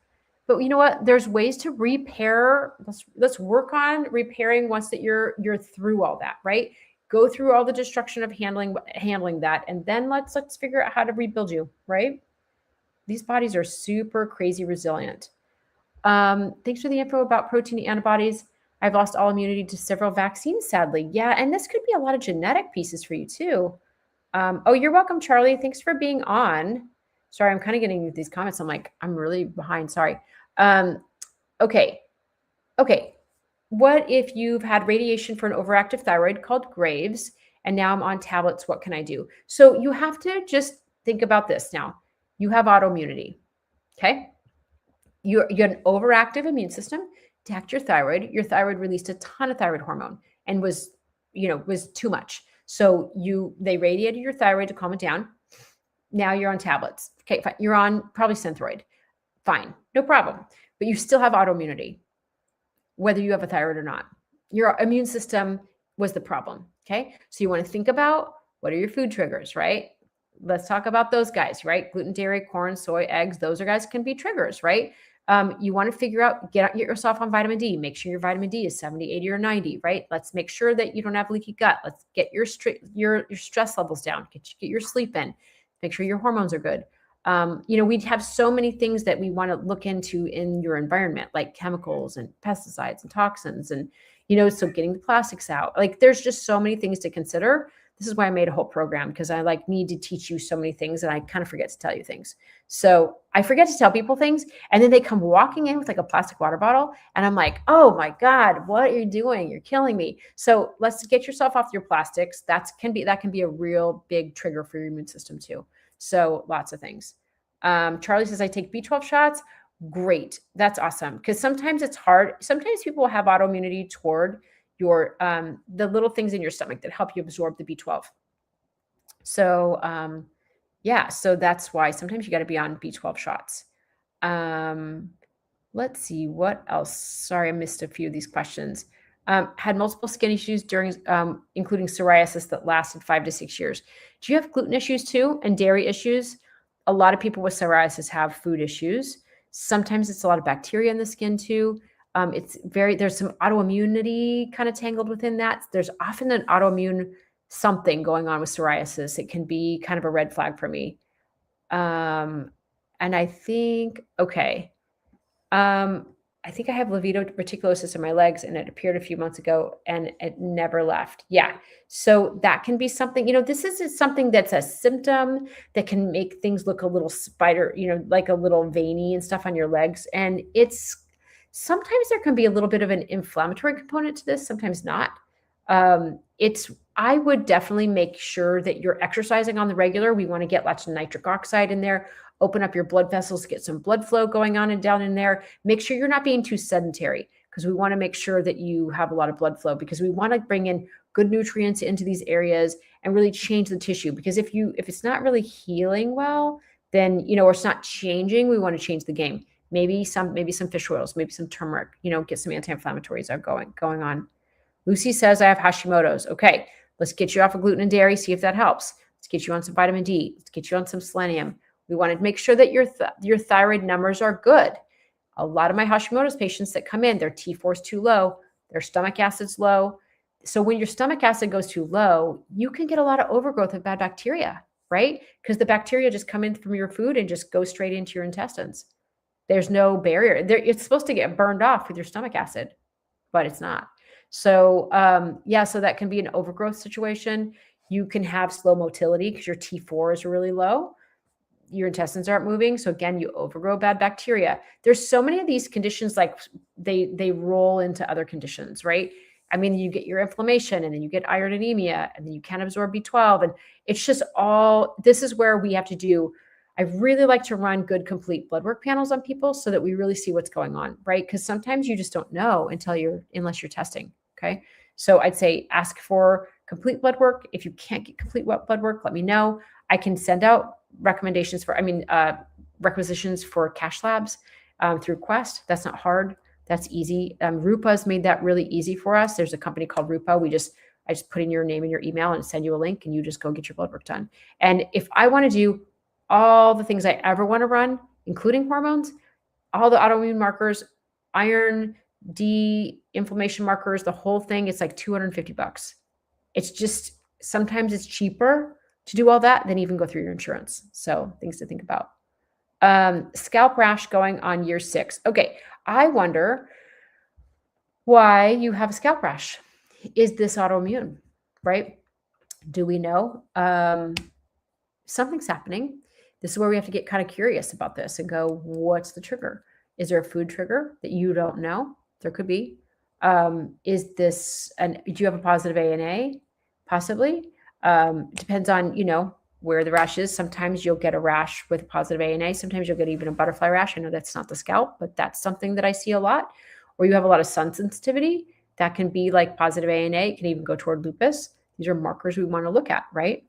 But you know what? There's ways to repair. Let's work on repairing once that you're through all that, right? Go through all the destruction of handling that, and then let's figure out how to rebuild you, right? These bodies are super crazy resilient. Thanks for the info about protein antibodies. I've lost all immunity to several vaccines, sadly. Yeah, and this could be a lot of genetic pieces for you too. Oh, you're welcome, Charlie. Thanks for being on. Sorry, I'm kind of getting these comments. I'm like, I'm really behind. Sorry. Okay. What if you've had radiation for an overactive thyroid called Graves, and now I'm on tablets? What can I do? So you have to just think about this now. You have autoimmunity. Okay. You have an overactive immune system. Attacked your thyroid. Your thyroid released a ton of thyroid hormone and was too much. So they radiated your thyroid to calm it down. Now you're on tablets. Okay, fine. You're on probably Synthroid. Fine, no problem. But you still have autoimmunity, whether you have a thyroid or not. Your immune system was the problem. Okay, so you want to think about, what are your food triggers, right? Let's talk about those guys, right? Gluten, dairy, corn, soy, eggs. Those guys can be triggers, right? You want to figure out, get yourself on vitamin D. Make sure your vitamin D is 70, 80, or 90, right? Let's make sure that you don't have leaky gut. Let's get your stress levels down. Get your sleep in. Make sure your hormones are good. We have so many things that we want to look into in your environment, like chemicals and pesticides and toxins, and so getting the plastics out. Like, there's just so many things to consider. This is why I made a whole program, because I need to teach you so many things, and I kind of forget to tell you things. So I forget to tell people things, and then they come walking in with like a plastic water bottle, and I'm like, oh my God, what are you doing? You're killing me. So let's get yourself off your plastics. That can be a real big trigger for your immune system too. So lots of things. Charlie says, I take B12 shots. Great. That's awesome. Because sometimes it's hard. Sometimes people will have autoimmunity toward your the little things in your stomach that help you absorb the B12. So so that's why sometimes you got to be on B12 shots. Let's see what else. Sorry, I missed a few of these questions. Had multiple skin issues during including psoriasis that lasted 5 to 6 years. Do you have gluten issues too, and dairy issues? A lot of people with psoriasis have food issues. Sometimes it's a lot of bacteria in the skin too. There's some autoimmunity kind of tangled within that. There's often an autoimmune something going on with psoriasis. It can be kind of a red flag for me. And I think, I think I have livedo reticulosis in my legs, and it appeared a few months ago and it never left. Yeah. So that can be something, this is something that's a symptom that can make things look a little spider, like a little veiny and stuff on your legs. And sometimes there can be a little bit of an inflammatory component to this, sometimes not. I would definitely make sure that you're exercising on the regular. We want to get lots of nitric oxide in there, open up your blood vessels, get some blood flow going on and down in there. Make sure you're not being too sedentary, because we want to make sure that you have a lot of blood flow, because we want to bring in good nutrients into these areas and really change the tissue. Because if it's not really healing well, then, or it's not changing, we want to change the game. Maybe some fish oils, maybe some turmeric, get some anti-inflammatories are going on. Lucy says, I have Hashimoto's. Okay, let's get you off of gluten and dairy, see if that helps. Let's get you on some vitamin D. Let's get you on some selenium. We want to make sure that your thyroid numbers are good. A lot of my Hashimoto's patients that come in, their T4 is too low, their stomach acid's low. So when your stomach acid goes too low, you can get a lot of overgrowth of bad bacteria, right? Because the bacteria just come in from your food and just go straight into your intestines. There's no barrier. It's supposed to get burned off with your stomach acid, but it's not. So yeah, so that can be an overgrowth situation. You can have slow motility because your T4 is really low. Your intestines aren't moving. So again, you overgrow bad bacteria. There's so many of these conditions, like they roll into other conditions, right? I mean, you get your inflammation and then you get iron anemia and then you can't absorb B12. And it's just all, this is where we have to do, I really like to run good complete blood work panels on people so that we really see what's going on, right? Because sometimes you just don't know unless you're testing, okay? So I'd say ask for complete blood work. If you can't get complete blood work, let me know. I can send out requisitions for cash labs through Quest. That's not hard. That's easy. Rupa's made that really easy for us. There's a company called Rupa. I just put in your name and your email and send you a link and you just go get your blood work done. And if I want to do all the things I ever want to run, including hormones, all the autoimmune markers, iron, D, inflammation markers, the whole thing, it's like $250. It's just, sometimes it's cheaper to do all that than even go through your insurance. So things to think about. Scalp rash going on year 6. Okay, I wonder why you have a scalp rash. Is this autoimmune, right? Do we know? Something's happening. This is where we have to get kind of curious about this and go, what's the trigger? Is there a food trigger that you don't know? There could be. Do you have a positive ANA? Possibly. Depends on, where the rash is. Sometimes you'll get a rash with a positive ANA. Sometimes you'll get even a butterfly rash. I know that's not the scalp, but that's something that I see a lot. Or you have a lot of sun sensitivity. That can be like positive ANA. It can even go toward lupus. These are markers we want to look at, right?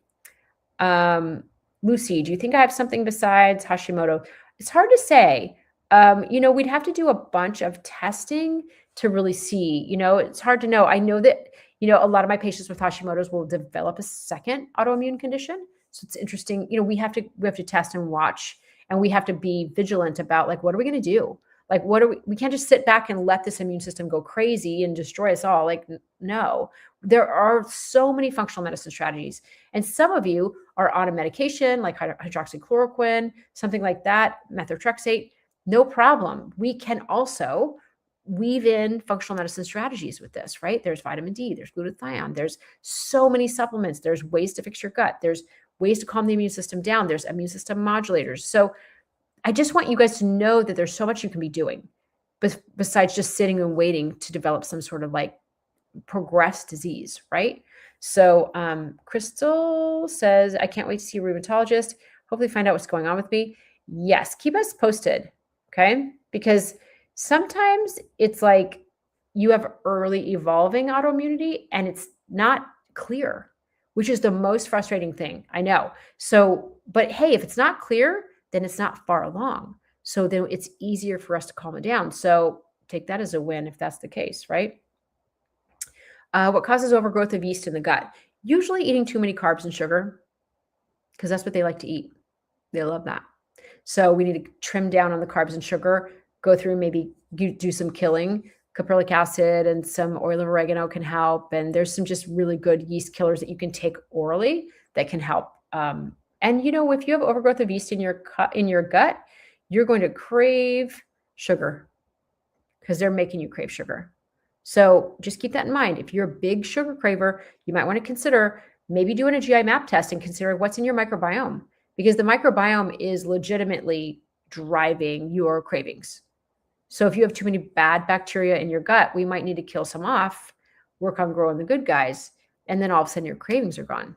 Lucy, do you think I have something besides Hashimoto? It's hard to say. We'd have to do a bunch of testing to really see. It's hard to know. I know that, a lot of my patients with Hashimoto's will develop a second autoimmune condition. So it's interesting. We have to test and watch, and we have to be vigilant about, like, what are we going to do? Like, we can't just sit back and let this immune system go crazy and destroy us all. Like, no, there are so many functional medicine strategies. And some of you are on a medication like hydroxychloroquine, something like that, methotrexate, no problem. We can also weave in functional medicine strategies with this, right? There's vitamin D, there's glutathione, there's so many supplements, there's ways to fix your gut, there's ways to calm the immune system down, there's immune system modulators. So I just want you guys to know that there's so much you can be doing besides just sitting and waiting to develop some sort of like progressed disease, right? So Crystal says, I can't wait to see a rheumatologist, hopefully find out what's going on with me. Yes, keep us posted, okay? Because sometimes it's like you have early evolving autoimmunity and it's not clear, which is the most frustrating thing. I know. So, but hey, if it's not clear, then it's not far along. So then it's easier for us to calm it down. So take that as a win if that's the case, right? What causes overgrowth of yeast in the gut? Usually eating too many carbs and sugar, because that's what they like to eat. They love that. So we need to trim down on the carbs and sugar, go through and maybe do some killing. Caprylic acid and some oil of oregano can help. And there's some just really good yeast killers that you can take orally that can help. And if you have overgrowth of yeast in your gut, you're going to crave sugar because they're making you crave sugar. So just keep that in mind. If you're a big sugar craver, you might want to consider maybe doing a GI map test and consider what's in your microbiome, because the microbiome is legitimately driving your cravings. So if you have too many bad bacteria in your gut, we might need to kill some off, work on growing the good guys, and then all of a sudden your cravings are gone.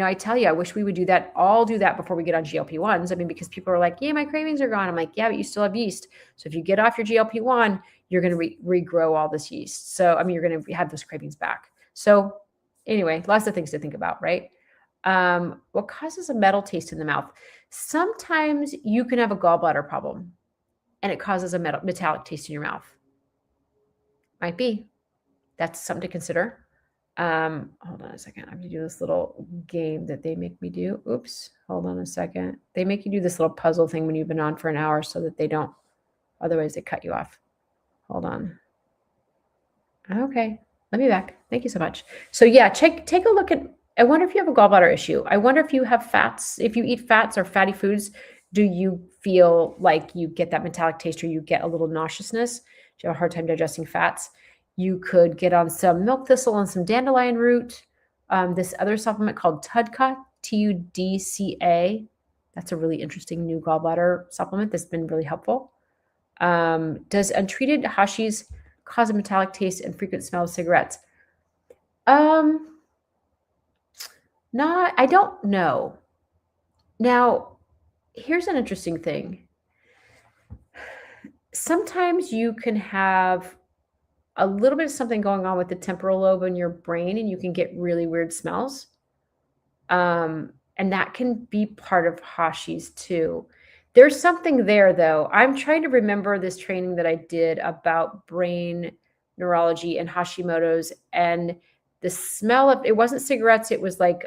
I tell you, I wish we would do that before we get on GLP-1s. I mean, because people are like, yeah, my cravings are gone. I'm like, yeah, but you still have yeast. So if you get off your GLP-1, you're going to regrow all this yeast. So, you're going to have those cravings back. So anyway, lots of things to think about, right? What causes a metal taste in the mouth? Sometimes you can have a gallbladder problem and it causes a metallic taste in your mouth. Might be. That's something to consider. Hold on a second. I'm gonna do this little game that they make me do. Oops, hold on a second. They make you do this little puzzle thing when you've been on for an hour so that they don't, otherwise they cut you off. Hold on. Okay, let me back. Thank you so much. So yeah, take a look at, I wonder if you have a gallbladder issue. I wonder if you have fats, if you eat fats or fatty foods, do you feel like you get that metallic taste or you get a little nauseousness? Do you have a hard time digesting fats? You could get on some milk thistle and some dandelion root. This other supplement called Tudca, Tudca. That's a really interesting new gallbladder supplement that's been really helpful. Does untreated Hashis cause a metallic taste and frequent smell of cigarettes? I don't know. Now, here's an interesting thing. Sometimes you can have a little bit of something going on with the temporal lobe in your brain and you can get really weird smells. And that can be part of Hashis too. There's something there though. I'm trying to remember this training that I did about brain neurology and Hashimoto's, and the smell of, it wasn't cigarettes, it was like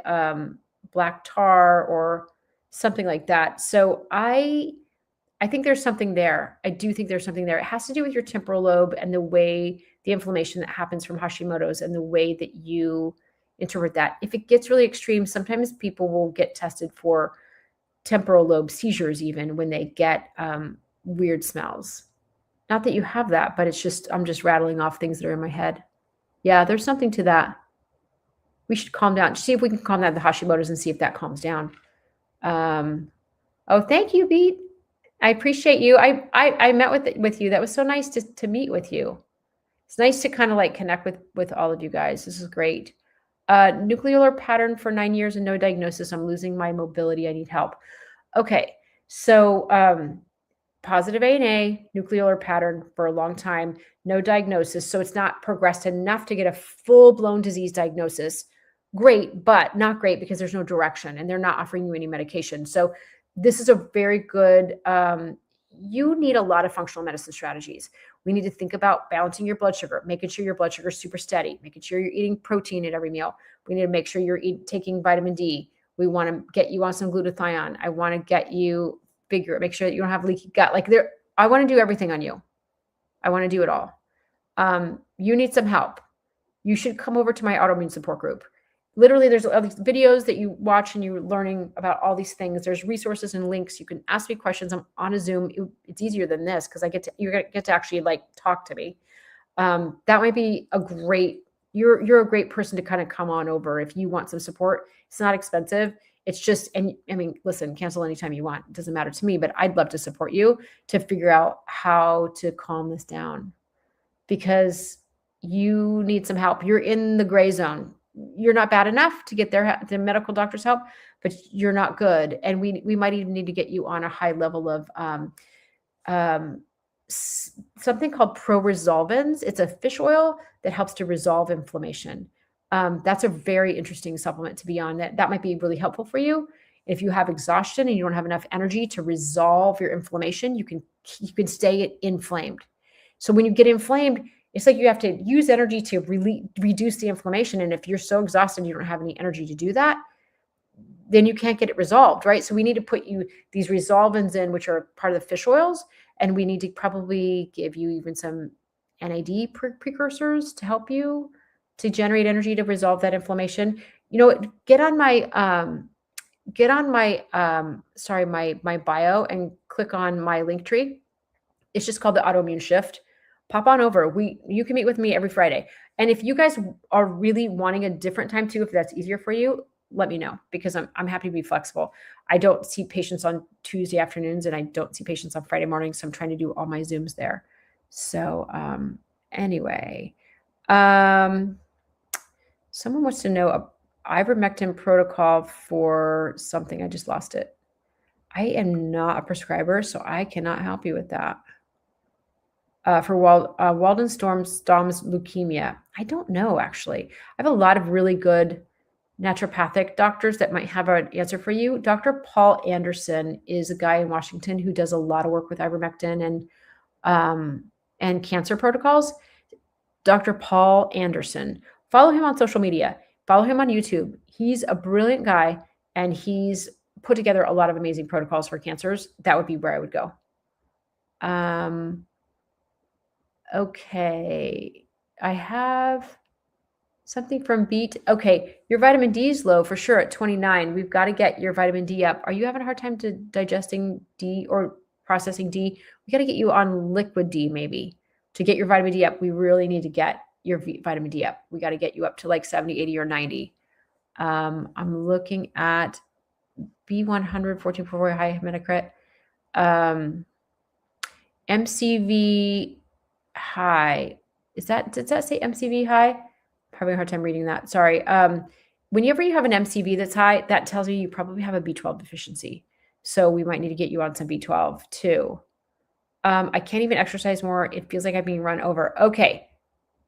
black tar or something like that. So I think there's something there. I do think there's something there. It has to do with your temporal lobe and the way the inflammation that happens from Hashimoto's and the way that you interpret that. If it gets really extreme, sometimes people will get tested for temporal lobe seizures even when they get weird smells. Not that you have that, but it's just, I'm just rattling off things that are in my head. Yeah, there's something to that. We should calm down. See if we can calm down the Hashimoto's and see if that calms down. Oh, thank you, Beat. I appreciate you. I met with you. That was so nice to meet with you. It's nice to kind of like connect with all of you guys. This is great. Nuclear pattern for 9 years and no diagnosis. I'm losing my mobility. I need help. Okay, so positive ANA, nuclear pattern for a long time, no diagnosis. So it's not progressed enough to get a full-blown disease diagnosis. Great, but not great because there's no direction and they're not offering you any medication. So this is a very good, you need a lot of functional medicine strategies. We need to think about balancing your blood sugar, making sure your blood sugar is super steady, making sure you're eating protein at every meal. We need to make sure you're taking vitamin D. We want to get you on some glutathione. I want to get you make sure that you don't have leaky gut. Like I want to do everything on you. I want to do it all. You need some help. You should come over to my autoimmune support group. Literally, there's all these videos that you watch and you're learning about all these things. There's resources and links. You can ask me questions. I'm on a Zoom. It's easier than this because you get to actually like talk to me. That might be a great, you're a great person to kind of come on over if you want some support. It's not expensive. It's just, and I mean, listen, cancel anytime you want. It doesn't matter to me, but I'd love to support you to figure out how to calm this down because you need some help. You're in the gray zone. You're not bad enough to get the medical doctor's help, but you're not good. And we might even need to get you on a high level of something called Pro-Resolvins. It's a fish oil that helps to resolve inflammation. That's a very interesting supplement to be on. That might be really helpful for you. If you have exhaustion and you don't have enough energy to resolve your inflammation, you can stay inflamed. So when you get inflamed, it's like you have to use energy to reduce the inflammation. And if you're so exhausted, you don't have any energy to do that, then you can't get it resolved, right? So we need to put these resolvins in, which are part of the fish oils. And we need to probably give you even some NAD precursors to help you to generate energy to resolve that inflammation. You know, get on my bio and click on my link tree. It's just called the Autoimmune Shift. Pop on over. You can meet with me every Friday. And if you guys are really wanting a different time too, if that's easier for you, let me know because I'm happy to be flexible. I don't see patients on Tuesday afternoons and I don't see patients on Friday mornings. So I'm trying to do all my Zooms there. So anyway, someone wants to know ivermectin protocol for something. I just lost it. I am not a prescriber, so I cannot help you with that. For Waldenstrom's leukemia. I don't know, actually. I have a lot of really good naturopathic doctors that might have an answer for you. Dr. Paul Anderson is a guy in Washington who does a lot of work with ivermectin and cancer protocols. Dr. Paul Anderson. Follow him on social media. Follow him on YouTube. He's a brilliant guy, and he's put together a lot of amazing protocols for cancers. That would be where I would go. Okay. I have something from Beat. Okay. Your vitamin D is low for sure at 29. We've got to get your vitamin D up. Are you having a hard time digesting D or processing D? We got to get you on liquid D maybe. To get your vitamin D up, we really need to get your vitamin D up. We got to get you up to like 70, 80, or 90. I'm looking at B100, 14.4 high hematocrit. MCV high. Does that say MCV high? I'm having a hard time reading that. Sorry. Whenever you have an MCV that's high, that tells you probably have a B12 deficiency. So we might need to get you on some B12 too. I can't even exercise more. It feels like I'm being run over. Okay.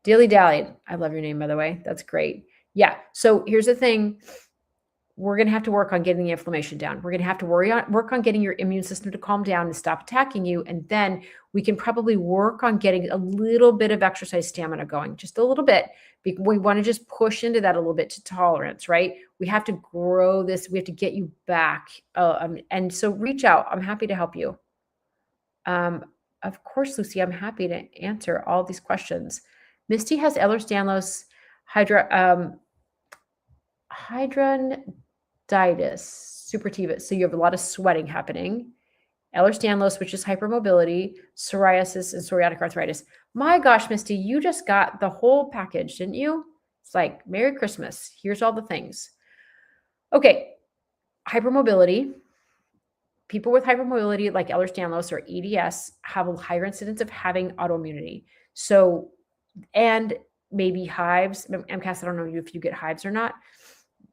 Dilly dallied. I love your name, by the way. That's great. Yeah. So here's the thing. We're going to have to work on getting the inflammation down. We're going to have to work on getting your immune system to calm down and stop attacking you. And then we can probably work on getting a little bit of exercise stamina going, just a little bit. We want to just push into that a little bit to tolerance, right? We have to grow this. We have to get you back. And so reach out. I'm happy to help you. Of course, Lucy, I'm happy to answer all these questions. Misty has Ehlers-Danlos hydranditis suppurativa. So you have a lot of sweating happening. Ehlers-Danlos, which is hypermobility, psoriasis, and psoriatic arthritis. My gosh, Misty, you just got the whole package, didn't you? It's like, Merry Christmas. Here's all the things. Okay, hypermobility. People with hypermobility like Ehlers-Danlos or EDS have a higher incidence of having autoimmunity. So, and maybe hives. MCAS, I don't know if you get hives or not,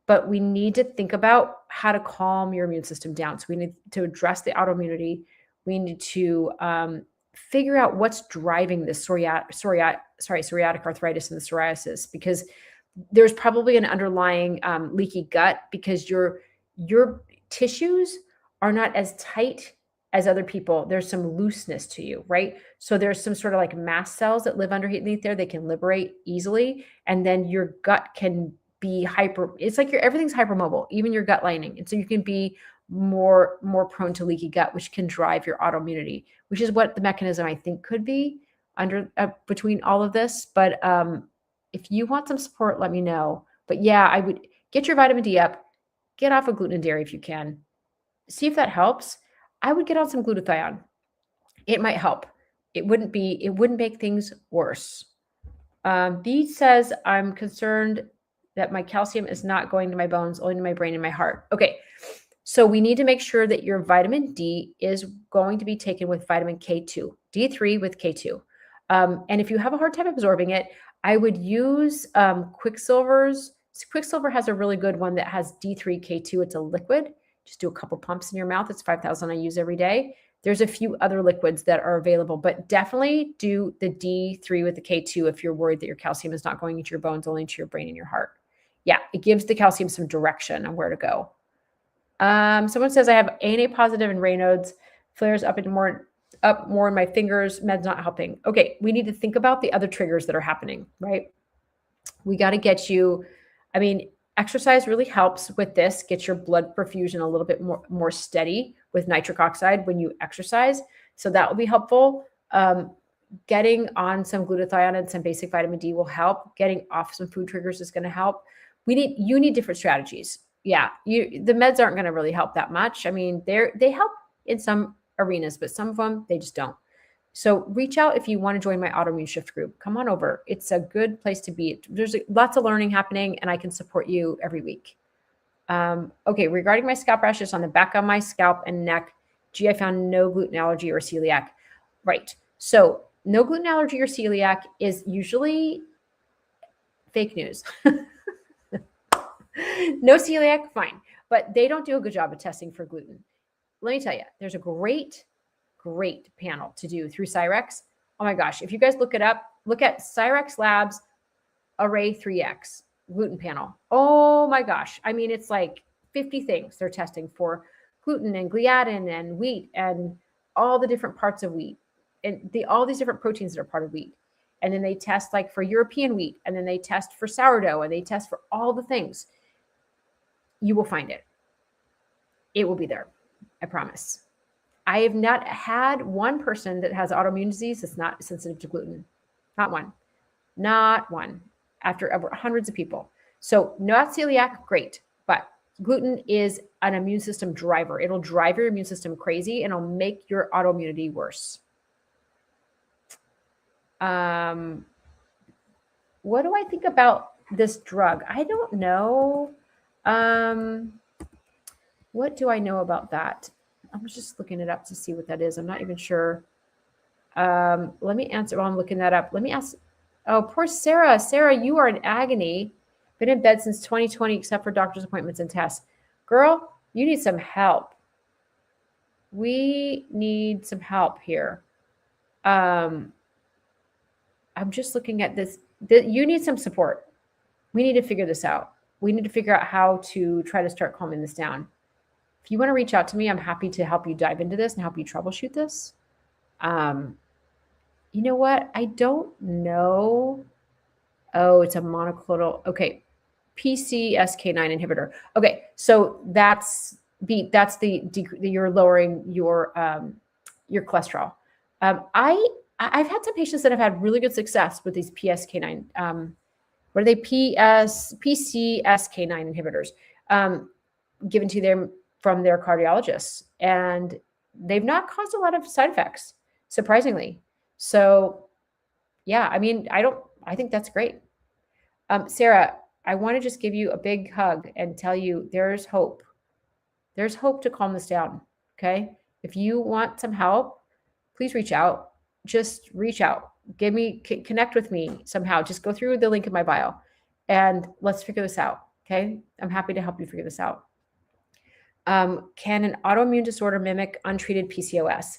but we need to think about how to calm your immune system down. So we need to address the autoimmunity. We need to figure out what's driving this psoriatic arthritis and the psoriasis, because there's probably an underlying leaky gut because your tissues are not as tight as other people. There's some looseness to you, right? So there's some sort of like mast cells that live underneath there. They can liberate easily. And then your gut can be it's like everything's hypermobile, even your gut lining. And so you can be more prone to leaky gut, which can drive your autoimmunity, which is what the mechanism I think could be under between all of this. But if you want some support, let me know. But yeah, I would get your vitamin D up, get off of gluten and dairy if you can. See if that helps. I would get on some glutathione. It might help. It wouldn't make things worse. B says, I'm concerned that my calcium is not going to my bones, only to my brain and my heart. Okay. So we need to make sure that your vitamin D is going to be taken with vitamin K2, D3 with K2. And if you have a hard time absorbing it, I would use Quicksilver's. Quicksilver has a really good one that has D3, K2. It's a liquid. Just do a couple pumps in your mouth. It's 5,000 I use every day. There's a few other liquids that are available, but definitely do the D3 with the K2 if you're worried that your calcium is not going into your bones, only into your brain and your heart. Yeah, it gives the calcium some direction on where to go. Someone says I have ANA positive and Raynaud's flares up more in my fingers. Med's not helping. Okay, we need to think about the other triggers that are happening, right? We got to get you, exercise really helps with this. Get your blood perfusion a little bit more steady with nitric oxide when you exercise. So that will be helpful. Getting on some glutathione and some basic vitamin D will help. Getting off some food triggers is going to help. You need different strategies. Yeah, the meds aren't going to really help that much. They help in some arenas, but some of them, they just don't. So reach out if you want to join my autoimmune shift group. Come on over. It's a good place to be. There's lots of learning happening, and I can support you every week. Okay, regarding my scalp rashes on the back of my scalp and neck, I found no gluten allergy or celiac. Right. So no gluten allergy or celiac is usually fake news. No celiac, fine. But they don't do a good job of testing for gluten. Let me tell you, there's a great panel to do through Cyrex. Oh my gosh. If you guys look it up, look at Cyrex Labs Array 3X gluten panel. Oh my gosh. It's like 50 things they're testing for gluten and gliadin and wheat and all the different parts of wheat and all these different proteins that are part of wheat. and then they test like for European wheat, and then they test for sourdough, and they test for all the things, you will find it. It will be there. I promise. I have not had one person that has autoimmune disease that's not sensitive to gluten. Not one. Not one. After over hundreds of people. So not celiac, great. But gluten is an immune system driver. It'll drive your immune system crazy, and it'll make your autoimmunity worse. What do I think about this drug? I don't know. What do I know about that? I was just looking it up to see what that is. I'm not even sure. Let me answer while I'm looking that up. Let me ask. Oh, poor Sarah. Sarah, you are in agony. Been in bed since 2020, except for doctor's appointments and tests. Girl, you need some help. We need some help here. I'm just looking at this. You need some support. We need to figure this out. We need to figure out how to try to start calming this down. If you want to reach out to me, I'm happy to help you dive into this and help you troubleshoot this. You know what? I don't know. Oh, it's a monoclonal. Okay. PCSK9 inhibitor. Okay. So that's you're lowering your cholesterol. I've had some patients that have had really good success with these PCSK9. What are they? PCSK9 inhibitors given to them from their cardiologists, and they've not caused a lot of side effects, surprisingly. So, yeah, I mean, I think that's great. Sarah, I want to just give you a big hug and tell you there's hope. There's hope to calm this down. Okay. If you want some help, please reach out. Just reach out. Connect with me somehow. Just go through the link in my bio and let's figure this out. Okay. I'm happy to help you figure this out. Can an autoimmune disorder mimic untreated PCOS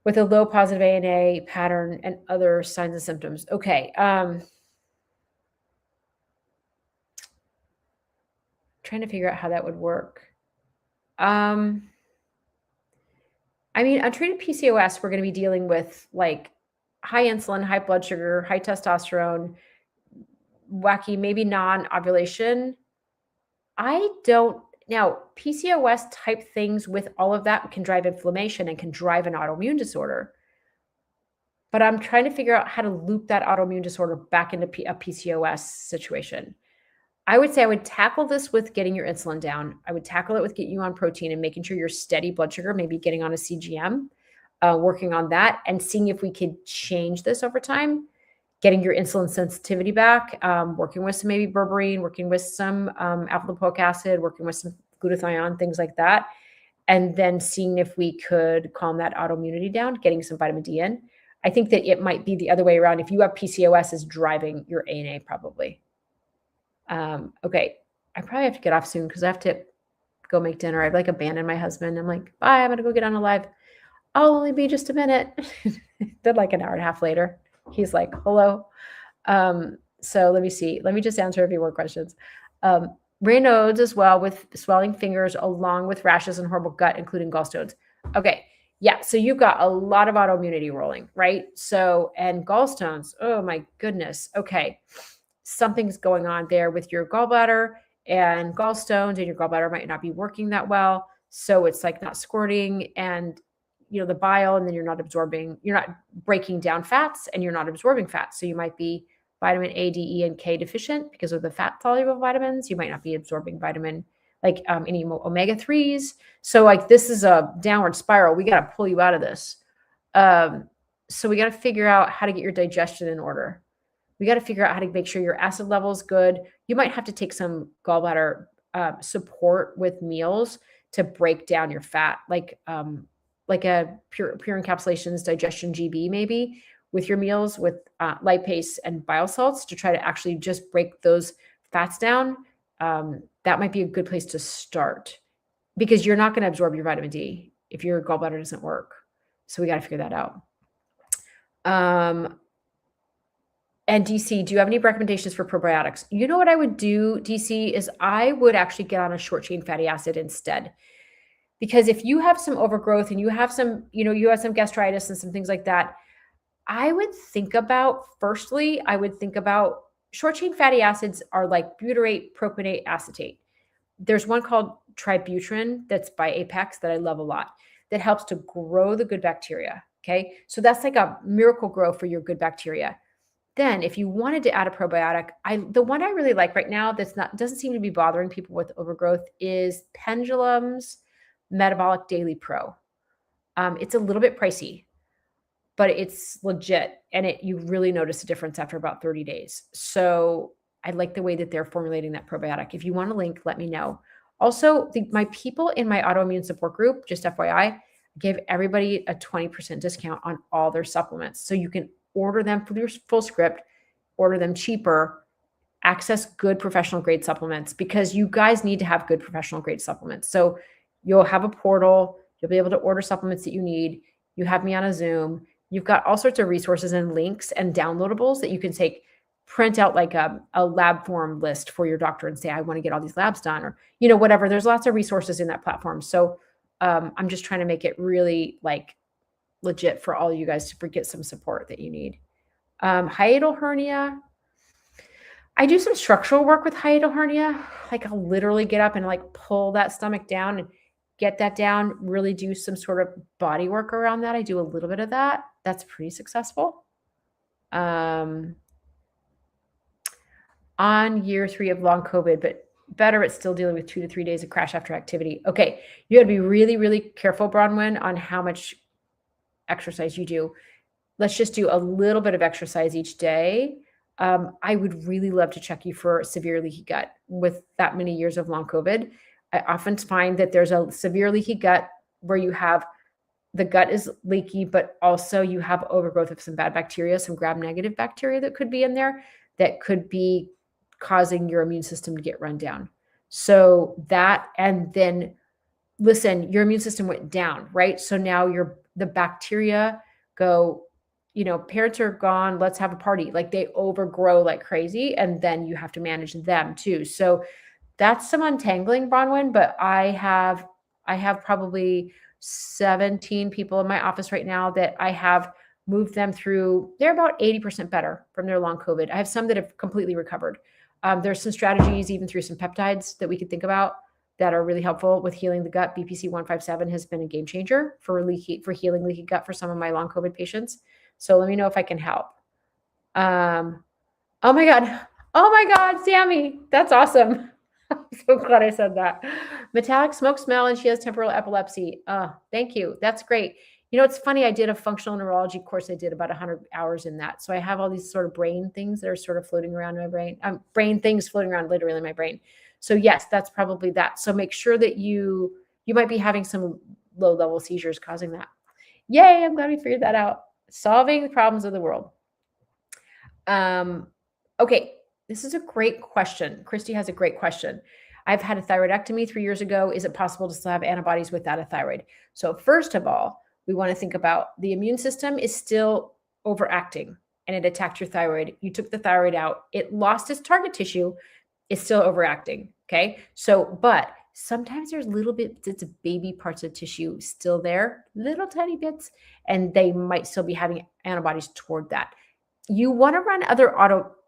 with a low positive ANA pattern and other signs and symptoms? Okay. Trying to figure out how that would work. I mean, untreated PCOS, we're going to be dealing with like high insulin, high blood sugar, high testosterone, wacky, maybe non-ovulation. Now, PCOS type things with all of that can drive inflammation and can drive an autoimmune disorder. But I'm trying to figure out how to loop that autoimmune disorder back into a PCOS situation. I would say I would tackle this with getting your insulin down. I would tackle it with getting you on protein and making sure you're steady blood sugar, maybe getting on a CGM, working on that and seeing if we could change this over time, getting your insulin sensitivity back, working with some maybe berberine, working with some alpha-lipoic acid, working with some glutathione, things like that. And then seeing if we could calm that autoimmunity down, getting some vitamin D in. I think that it might be the other way around. If you have PCOS is driving your ANA probably. Okay. I probably have to get off soon because I have to go make dinner. I've like abandoned my husband. I'm like, bye, I'm going to go get on a live. I'll only be just a minute. Then like an hour and a half later, he's like, hello. So let me see. Let me just answer a few more questions. Raynaud's as well with swelling fingers along with rashes and horrible gut, including gallstones. Okay. Yeah. So you've got a lot of autoimmunity rolling, right? So, and gallstones. Oh my goodness. Okay. Something's going on there with your gallbladder and gallstones, and your gallbladder might not be working that well. So it's like not squirting and, you know, the bile, and then you're not breaking down fats and you're not absorbing fats. So you might be vitamin A, D, E, and K deficient because of the fat soluble vitamins. You might not be absorbing vitamin, like any omega-3s. So like this is a downward spiral. We got to pull you out of this. So we got to figure out how to get your digestion in order. We got to figure out how to make sure your acid level is good. You might have to take some gallbladder support with meals to break down your fat, like a pure encapsulations digestion GB maybe with your meals with lipase and bile salts to try to actually just break those fats down. That might be a good place to start because you're not going to absorb your vitamin D if your gallbladder doesn't work. So we got to figure that out. And DC, do you have any recommendations for probiotics? You know what I would do, DC, is I would actually get on a short chain fatty acid instead. Because if you have some overgrowth and you have some, you have some gastritis and some things like that, I would think about, firstly, short chain fatty acids are like butyrate, propionate, acetate. There's one called tributrin that's by Apex that I love a lot that helps to grow the good bacteria. Okay. So that's like a miracle grow for your good bacteria. Then if you wanted to add a probiotic, the one I really like right now doesn't seem to be bothering people with overgrowth is Pendulum's Metabolic Daily Pro. It's a little bit pricey, but it's legit, and you really notice a difference after about 30 days. So I like the way that they're formulating that probiotic. If you want a link, let me know. Also, my people in my autoimmune support group, just FYI, give everybody a 20% discount on all their supplements. So you can order them for your full script, order them cheaper, access good professional grade supplements, because you guys need to have good professional grade supplements. So you'll have a portal, you'll be able to order supplements that you need. You have me on a Zoom. You've got all sorts of resources and links and downloadables that you can print out like a lab form list for your doctor and say, I want to get all these labs done, or, whatever. There's lots of resources in that platform. So I'm just trying to make it really like legit for all you guys to get some support that you need. Hiatal hernia. I do some structural work with hiatal hernia. Like I'll literally get up and like pull that stomach down and get that down, really do some sort of body work around that. I do a little bit of that. That's pretty successful. On year 3 of long COVID, but better at still dealing with 2 to 3 days of crash after activity. Okay, you got to be really, really careful, Bronwyn, on how much exercise you do. Let's just do a little bit of exercise each day. I would really love to check you for severe leaky gut with that many years of long COVID. I often find that there's a severe leaky gut where you have the gut is leaky, but also you have overgrowth of some bad bacteria, some gram-negative bacteria that could be in there that could be causing your immune system to get run down. So that, and then listen, your immune system went down, right? So now the bacteria go, parents are gone, let's have a party. Like they overgrow like crazy, and then you have to manage them too. So that's some untangling, Bronwyn, but I have probably 17 people in my office right now that I have moved them through. They're about 80% better from their long COVID. I have some that have completely recovered. There's some strategies, even through some peptides that we could think about that are really helpful with healing the gut. BPC 157 has been a game changer for healing leaky gut for some of my long COVID patients. So let me know if I can help. Oh my God, Sammy, that's awesome. I'm so glad I said that. Metallic smoke smell, and she has temporal epilepsy. Thank you. That's great. It's funny. I did a functional neurology course. I did about 100 hours in that. So I have all these sort of brain things that are sort of floating around in my brain. Brain things floating around literally in my brain. So yes, that's probably that. So make sure that you might be having some low-level seizures causing that. Yay, I'm glad we figured that out. Solving the problems of the world. Okay. This is a great question. Christy has a great question. I've had a thyroidectomy 3 years ago. Is it possible to still have antibodies without a thyroid? So first of all, we want to think about the immune system is still overacting, and it attacked your thyroid. You took the thyroid out. It lost its target tissue. It's still overacting. Okay. So, but sometimes there's little bits of baby parts of tissue still there, little tiny bits, and they might still be having antibodies toward that. You want to run other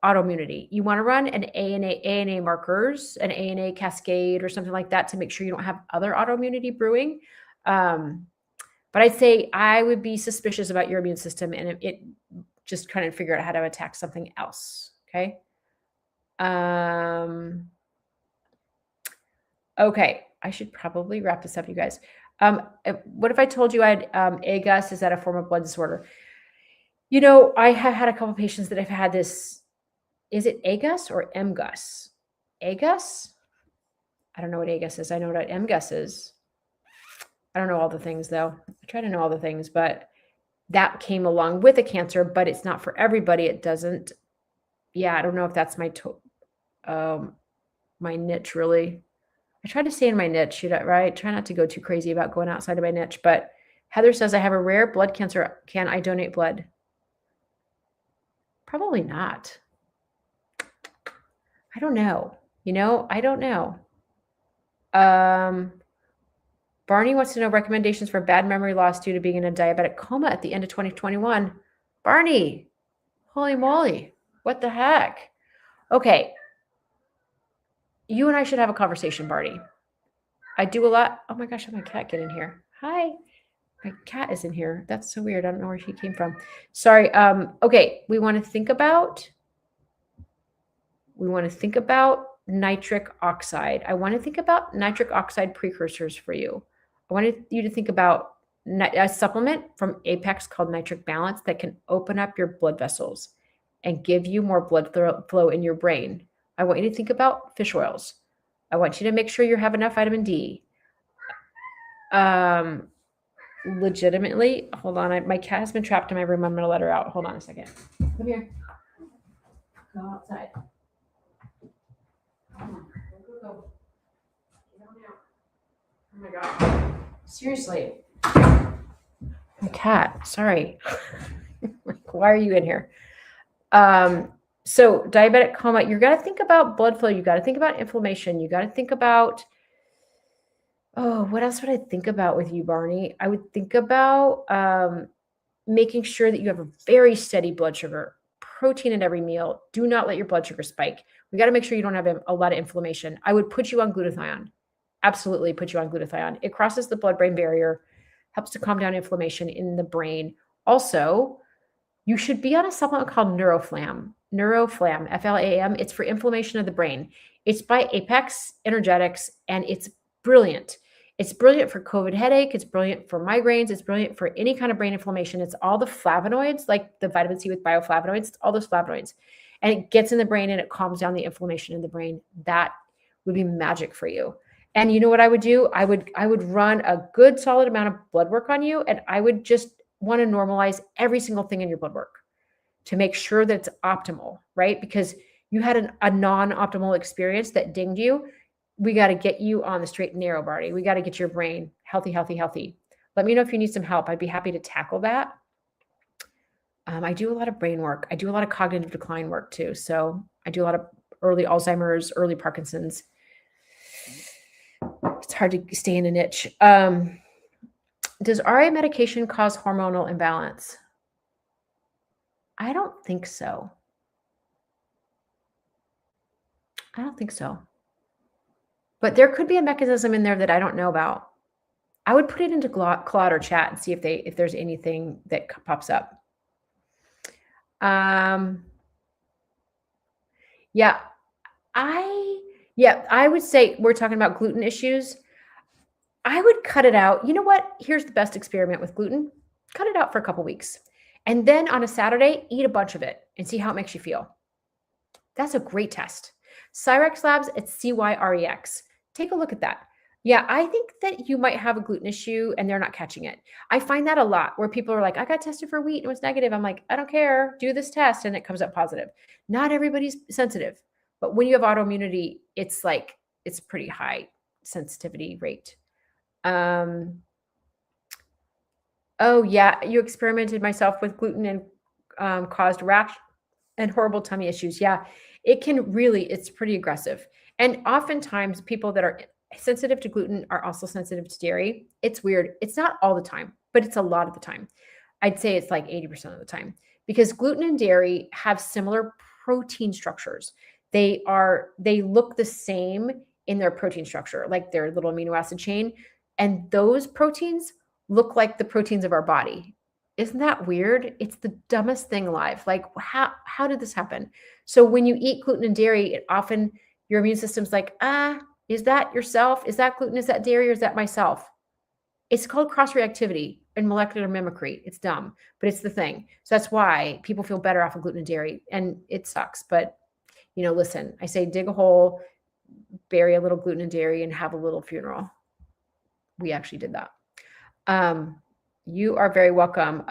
autoimmunity. You want to run an ANA markers, an ANA cascade or something like that to make sure you don't have other autoimmunity brewing. But I'd say I would be suspicious about your immune system, and it just kind of figure out how to attack something else. Okay. Okay. I should probably wrap this up, you guys. What if I told you I had AGUS? Is that a form of blood disorder? I have had a couple of patients that have had this. Is it AGUS or MGUS? AGUS? I don't know what AGUS is. I know what MGUS is. I don't know all the things, though. I try to know all the things, but that came along with a cancer, but it's not for everybody. It doesn't. Yeah, I don't know if that's my niche, really. I try to stay in my niche, right? Try not to go too crazy about going outside of my niche. But Heather says, I have a rare blood cancer. Can I donate blood? Probably not. I don't know. I don't know. Barney wants to know recommendations for bad memory loss due to being in a diabetic coma at the end of 2021. Barney, holy moly. What the heck? Okay. You and I should have a conversation, Barney. I do a lot. Oh my gosh, how did my cat get in here? Hi. My cat is in here. That's so weird. I don't know where she came from. Sorry. Okay. We want to think about nitric oxide. I want to think about nitric oxide precursors for you. I wanted you to think about a supplement from Apex called Nitric Balance that can open up your blood vessels and give you more blood flow in your brain. I want you to think about fish oils. I want you to make sure you have enough vitamin D. Legitimately, hold on. My cat has been trapped in my room. I'm going to let her out. Hold on a second. Come here. Go outside. Come on. Go. Get on out. Oh my God. Seriously. My cat. Sorry. Why are you in here? So diabetic coma, you got to think about blood flow. You got to think about inflammation. You got to think about, what else would I think about with you, Barney? I would think about making sure that you have a very steady blood sugar, protein in every meal. Do not let your blood sugar spike. We got to make sure you don't have a lot of inflammation. I would put you on glutathione. Absolutely put you on glutathione. It crosses the blood-brain barrier, helps to calm down inflammation in the brain. Also, you should be on a supplement called Neuroflam. Neuroflam, F-L-A-M. It's for inflammation of the brain. It's by Apex Energetics, and it's brilliant. It's brilliant for COVID headache. It's brilliant for migraines. It's brilliant for any kind of brain inflammation. It's all the flavonoids, like the vitamin C with bioflavonoids. It's all those flavonoids. And it gets in the brain and it calms down the inflammation in the brain. That would be magic for you. And you know what I would do? I would run a good solid amount of blood work on you, and I would just want to normalize every single thing in your blood work to make sure that it's optimal, right? Because you had a non-optimal experience that dinged you. We got to get you on the straight and narrow, Barney. We got to get your brain healthy, healthy, healthy. Let me know if you need some help. I'd be happy to tackle that. I do a lot of brain work. I do a lot of cognitive decline work too. So I do a lot of early Alzheimer's, early Parkinson's. It's hard to stay in a niche. Does RA medication cause hormonal imbalance? I don't think so. But there could be a mechanism in there that I don't know about. I would put it into Claude or chat and see if there's anything that pops up. I would say we're talking about gluten issues. I would cut it out. You know what? Here's the best experiment with gluten. Cut it out for a couple weeks. And then on a Saturday, eat a bunch of it and see how it makes you feel. That's a great test. Cyrex Labs at CYREX. Take a look at that. Yeah, I think that you might have a gluten issue and they're not catching it. I find that a lot where people are like, I got tested for wheat and it was negative. I'm like, I don't care. Do this test and it comes up positive. Not everybody's sensitive. But when you have autoimmunity, it's pretty high sensitivity rate. Oh yeah, you experimented myself with gluten and caused rash and horrible tummy issues. Yeah, it's pretty aggressive. And oftentimes people that are sensitive to gluten are also sensitive to dairy. It's weird. It's not all the time, but it's a lot of the time. I'd say it's like 80% of the time because gluten and dairy have similar protein structures. They look the same in their protein structure, like their little amino acid chain. And those proteins look like the proteins of our body. Isn't that weird? It's the dumbest thing alive. Like, how did this happen? So when you eat gluten and dairy, often your immune system's like, is that yourself? Is that gluten? Is that dairy? Or is that myself? It's called cross-reactivity and molecular mimicry. It's dumb, but it's the thing. So that's why people feel better off of gluten and dairy. And it sucks. But, listen, I say dig a hole, bury a little gluten and dairy, and have a little funeral. We actually did that. You are very welcome.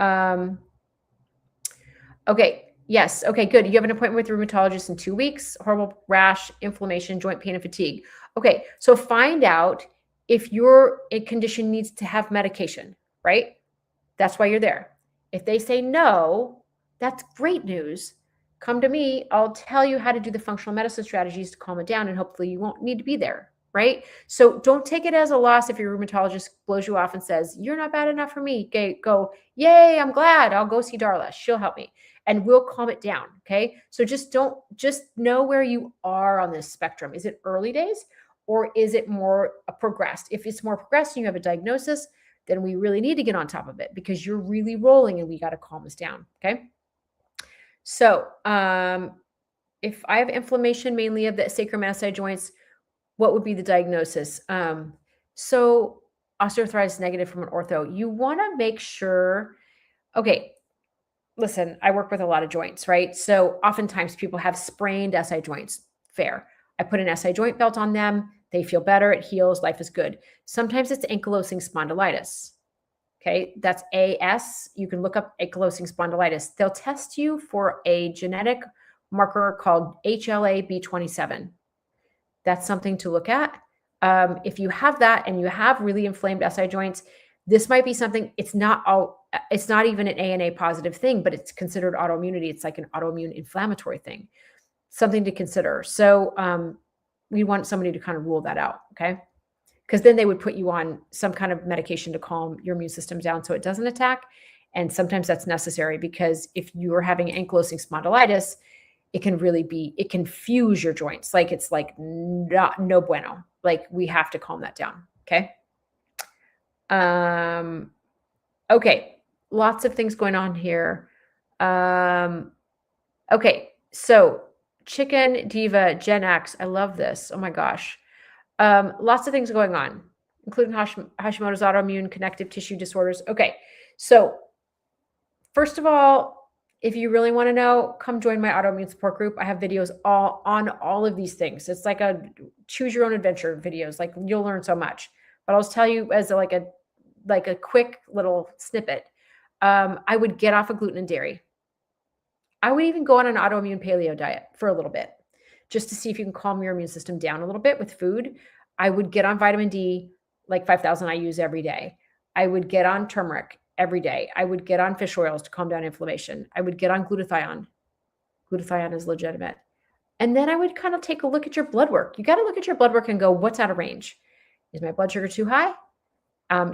Okay. Yes. Okay, good. You have an appointment with a rheumatologist in 2 weeks, horrible rash, inflammation, joint pain, and fatigue. Okay. So find out if your condition needs to have medication, right? That's why you're there. If they say no, that's great news. Come to me. I'll tell you how to do the functional medicine strategies to calm it down, and hopefully you won't need to be there. right? So don't take it as a loss if your rheumatologist blows you off and says, you're not bad enough for me. Okay, go, yay, I'm glad. I'll go see Darla. She'll help me. And we'll calm it down. Okay. So just know where you are on this spectrum. Is it early days or is it more progressed? If it's more progressed and you have a diagnosis, then we really need to get on top of it because you're really rolling and we got to calm this down. Okay. So if I have inflammation mainly of the sacrum and SI joints, what would be the diagnosis? So osteoarthritis negative from an ortho, you want to make sure, okay, listen, I work with a lot of joints, right? So oftentimes people have sprained SI joints. Fair. I put an SI joint belt on them. They feel better. It heals. Life is good. Sometimes it's ankylosing spondylitis. Okay. That's AS. You can look up ankylosing spondylitis. They'll test you for a genetic marker called HLA-B27. That's something to look at. If you have that and you have really inflamed SI joints, this might be something, it's not even an ANA positive thing, but it's considered autoimmunity. It's like an autoimmune inflammatory thing, something to consider. So we want somebody to kind of rule that out, okay? Because then they would put you on some kind of medication to calm your immune system down so it doesn't attack. And sometimes that's necessary because if you're having ankylosing spondylitis, it can fuse your joints. Like it's like no bueno. Like we have to calm that down. Okay. Okay. Lots of things going on here. Okay. So Chicken Diva, Gen X. I love this. Oh my gosh. Lots of things going on, including Hashimoto's autoimmune connective tissue disorders. Okay. So first of all, if you really want to know, come join my autoimmune support group. I have videos on all of these things. It's like a choose your own adventure videos. Like you'll learn so much. But I'll tell you as like a quick little snippet. I would get off of gluten and dairy. I would even go on an autoimmune paleo diet for a little bit, just to see if you can calm your immune system down a little bit with food. I would get on vitamin D, like 5,000 IUs every day. I would get on turmeric every day. I would get on fish oils to calm down inflammation. I would get on glutathione. Glutathione is legitimate. And then I would kind of take a look at your blood work. You got to look at your blood work and go, what's out of range? Is my blood sugar too high?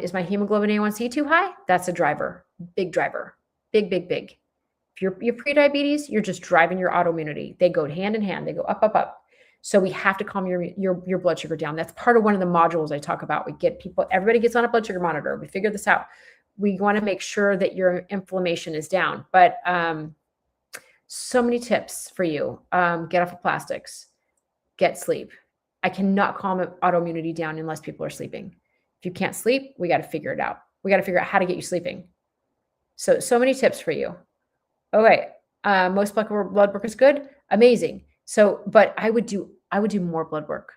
Is my hemoglobin A1C too high? That's a driver, big driver, big. If you're pre-diabetes, you're just driving your autoimmunity. They go hand in hand. They go up. So we have to calm your blood sugar down. That's part of one of the modules I talk about. Everybody gets on a blood sugar monitor. We figure this out. We want to make sure that your inflammation is down. But so many tips for you. Get off of plastics. Get sleep. I cannot calm autoimmunity down unless people are sleeping. If you can't sleep, we got to figure it out. We got to figure out how to get you sleeping. So many tips for you. Okay. Most blood work is good. Amazing. So, but I would do more blood work.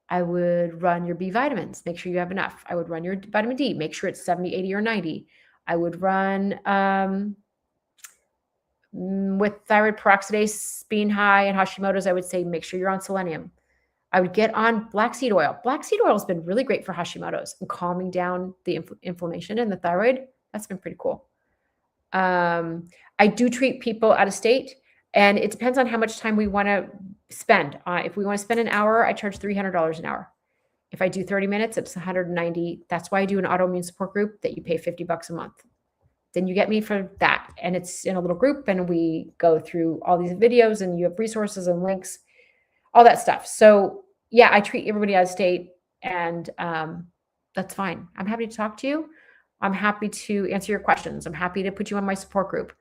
I would run your B vitamins, make sure you have enough. I would run your vitamin D, make sure it's 70, 80, or 90. I would run with thyroid peroxidase being high and Hashimoto's, I would say make sure you're on selenium. I would get on black seed oil. Black seed oil has been really great for Hashimoto's and calming down the inflammation in the thyroid. That's been pretty cool. I do treat people out of state, and it depends on how much time we want to spend. If we want to spend an hour, I charge $300 an hour. If I do 30 minutes, it's $190. That's why I do an autoimmune support group that you pay $50 a month. Then you get me for that. And it's in a little group and we go through all these videos and you have resources and links, all that stuff. So yeah, I treat everybody out of state and that's fine. I'm happy to talk to you. I'm happy to answer your questions. I'm happy to put you on my support group.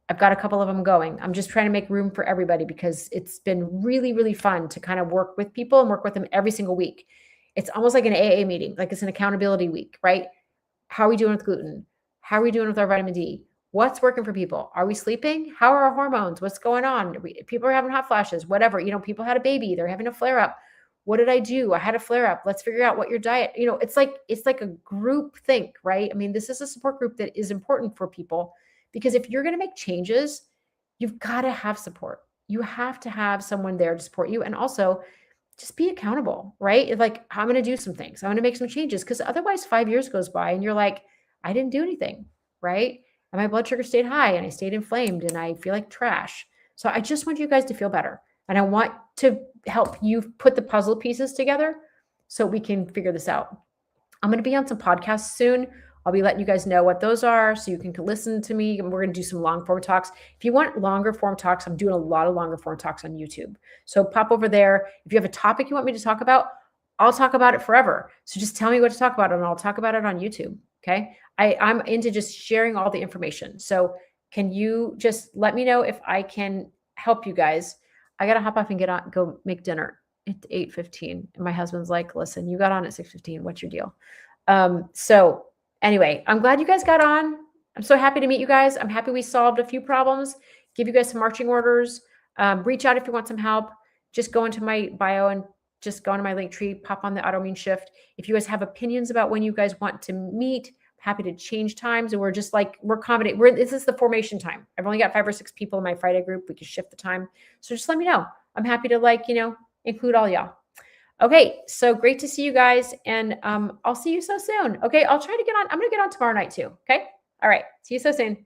I've got a couple of them going. I'm just trying to make room for everybody because it's been really, really fun to kind of work with people and work with them every single week. It's almost like an AA meeting, like it's an accountability week, right? How are we doing with gluten? How are we doing with our vitamin D? What's working for people? Are we sleeping? How are our hormones? What's going on? People are having hot flashes, whatever. People had a baby. They're having a flare up. What did I do? I had a flare up. Let's figure out what your diet, it's like a group think, right? I mean, this is a support group that is important for people because if you're going to make changes, you've got to have support. You have to have someone there to support you. And also just be accountable, right? Like, I'm going to do some things. I'm going to make some changes because otherwise 5 years goes by and you're like, I didn't do anything, right? And my blood sugar stayed high and I stayed inflamed and I feel like trash. So I just want you guys to feel better. And I want to help you put the puzzle pieces together so we can figure this out. I'm going to be on some podcasts soon. I'll be letting you guys know what those are so you can listen to me. And we're going to do some long form talks. If you want longer form talks, I'm doing a lot of longer form talks on YouTube. So pop over there. If you have a topic you want me to talk about, I'll talk about it forever. So just tell me what to talk about and I'll talk about it on YouTube. Okay. I'm into just sharing all the information. So can you just let me know if I can help you guys? I got to hop off and go make dinner at 8:15. And my husband's like, listen, you got on at 6:15. What's your deal? So anyway, I'm glad you guys got on. I'm so happy to meet you guys. I'm happy we solved a few problems, give you guys some marching orders. Reach out if you want some help. Just go into my bio and just go into my link tree, pop on the autoimmune shift. If you guys have opinions about when you guys want to meet, happy to change times. And we're just like, we're accommodating. This is the formation time. I've only got 5 or 6 people in my Friday group. We can shift the time. So just let me know. I'm happy to include all y'all. Okay, so great to see you guys, and I'll see you so soon. Okay, I'll try to get on. I'm going to get on tomorrow night too. Okay, all right, see you so soon.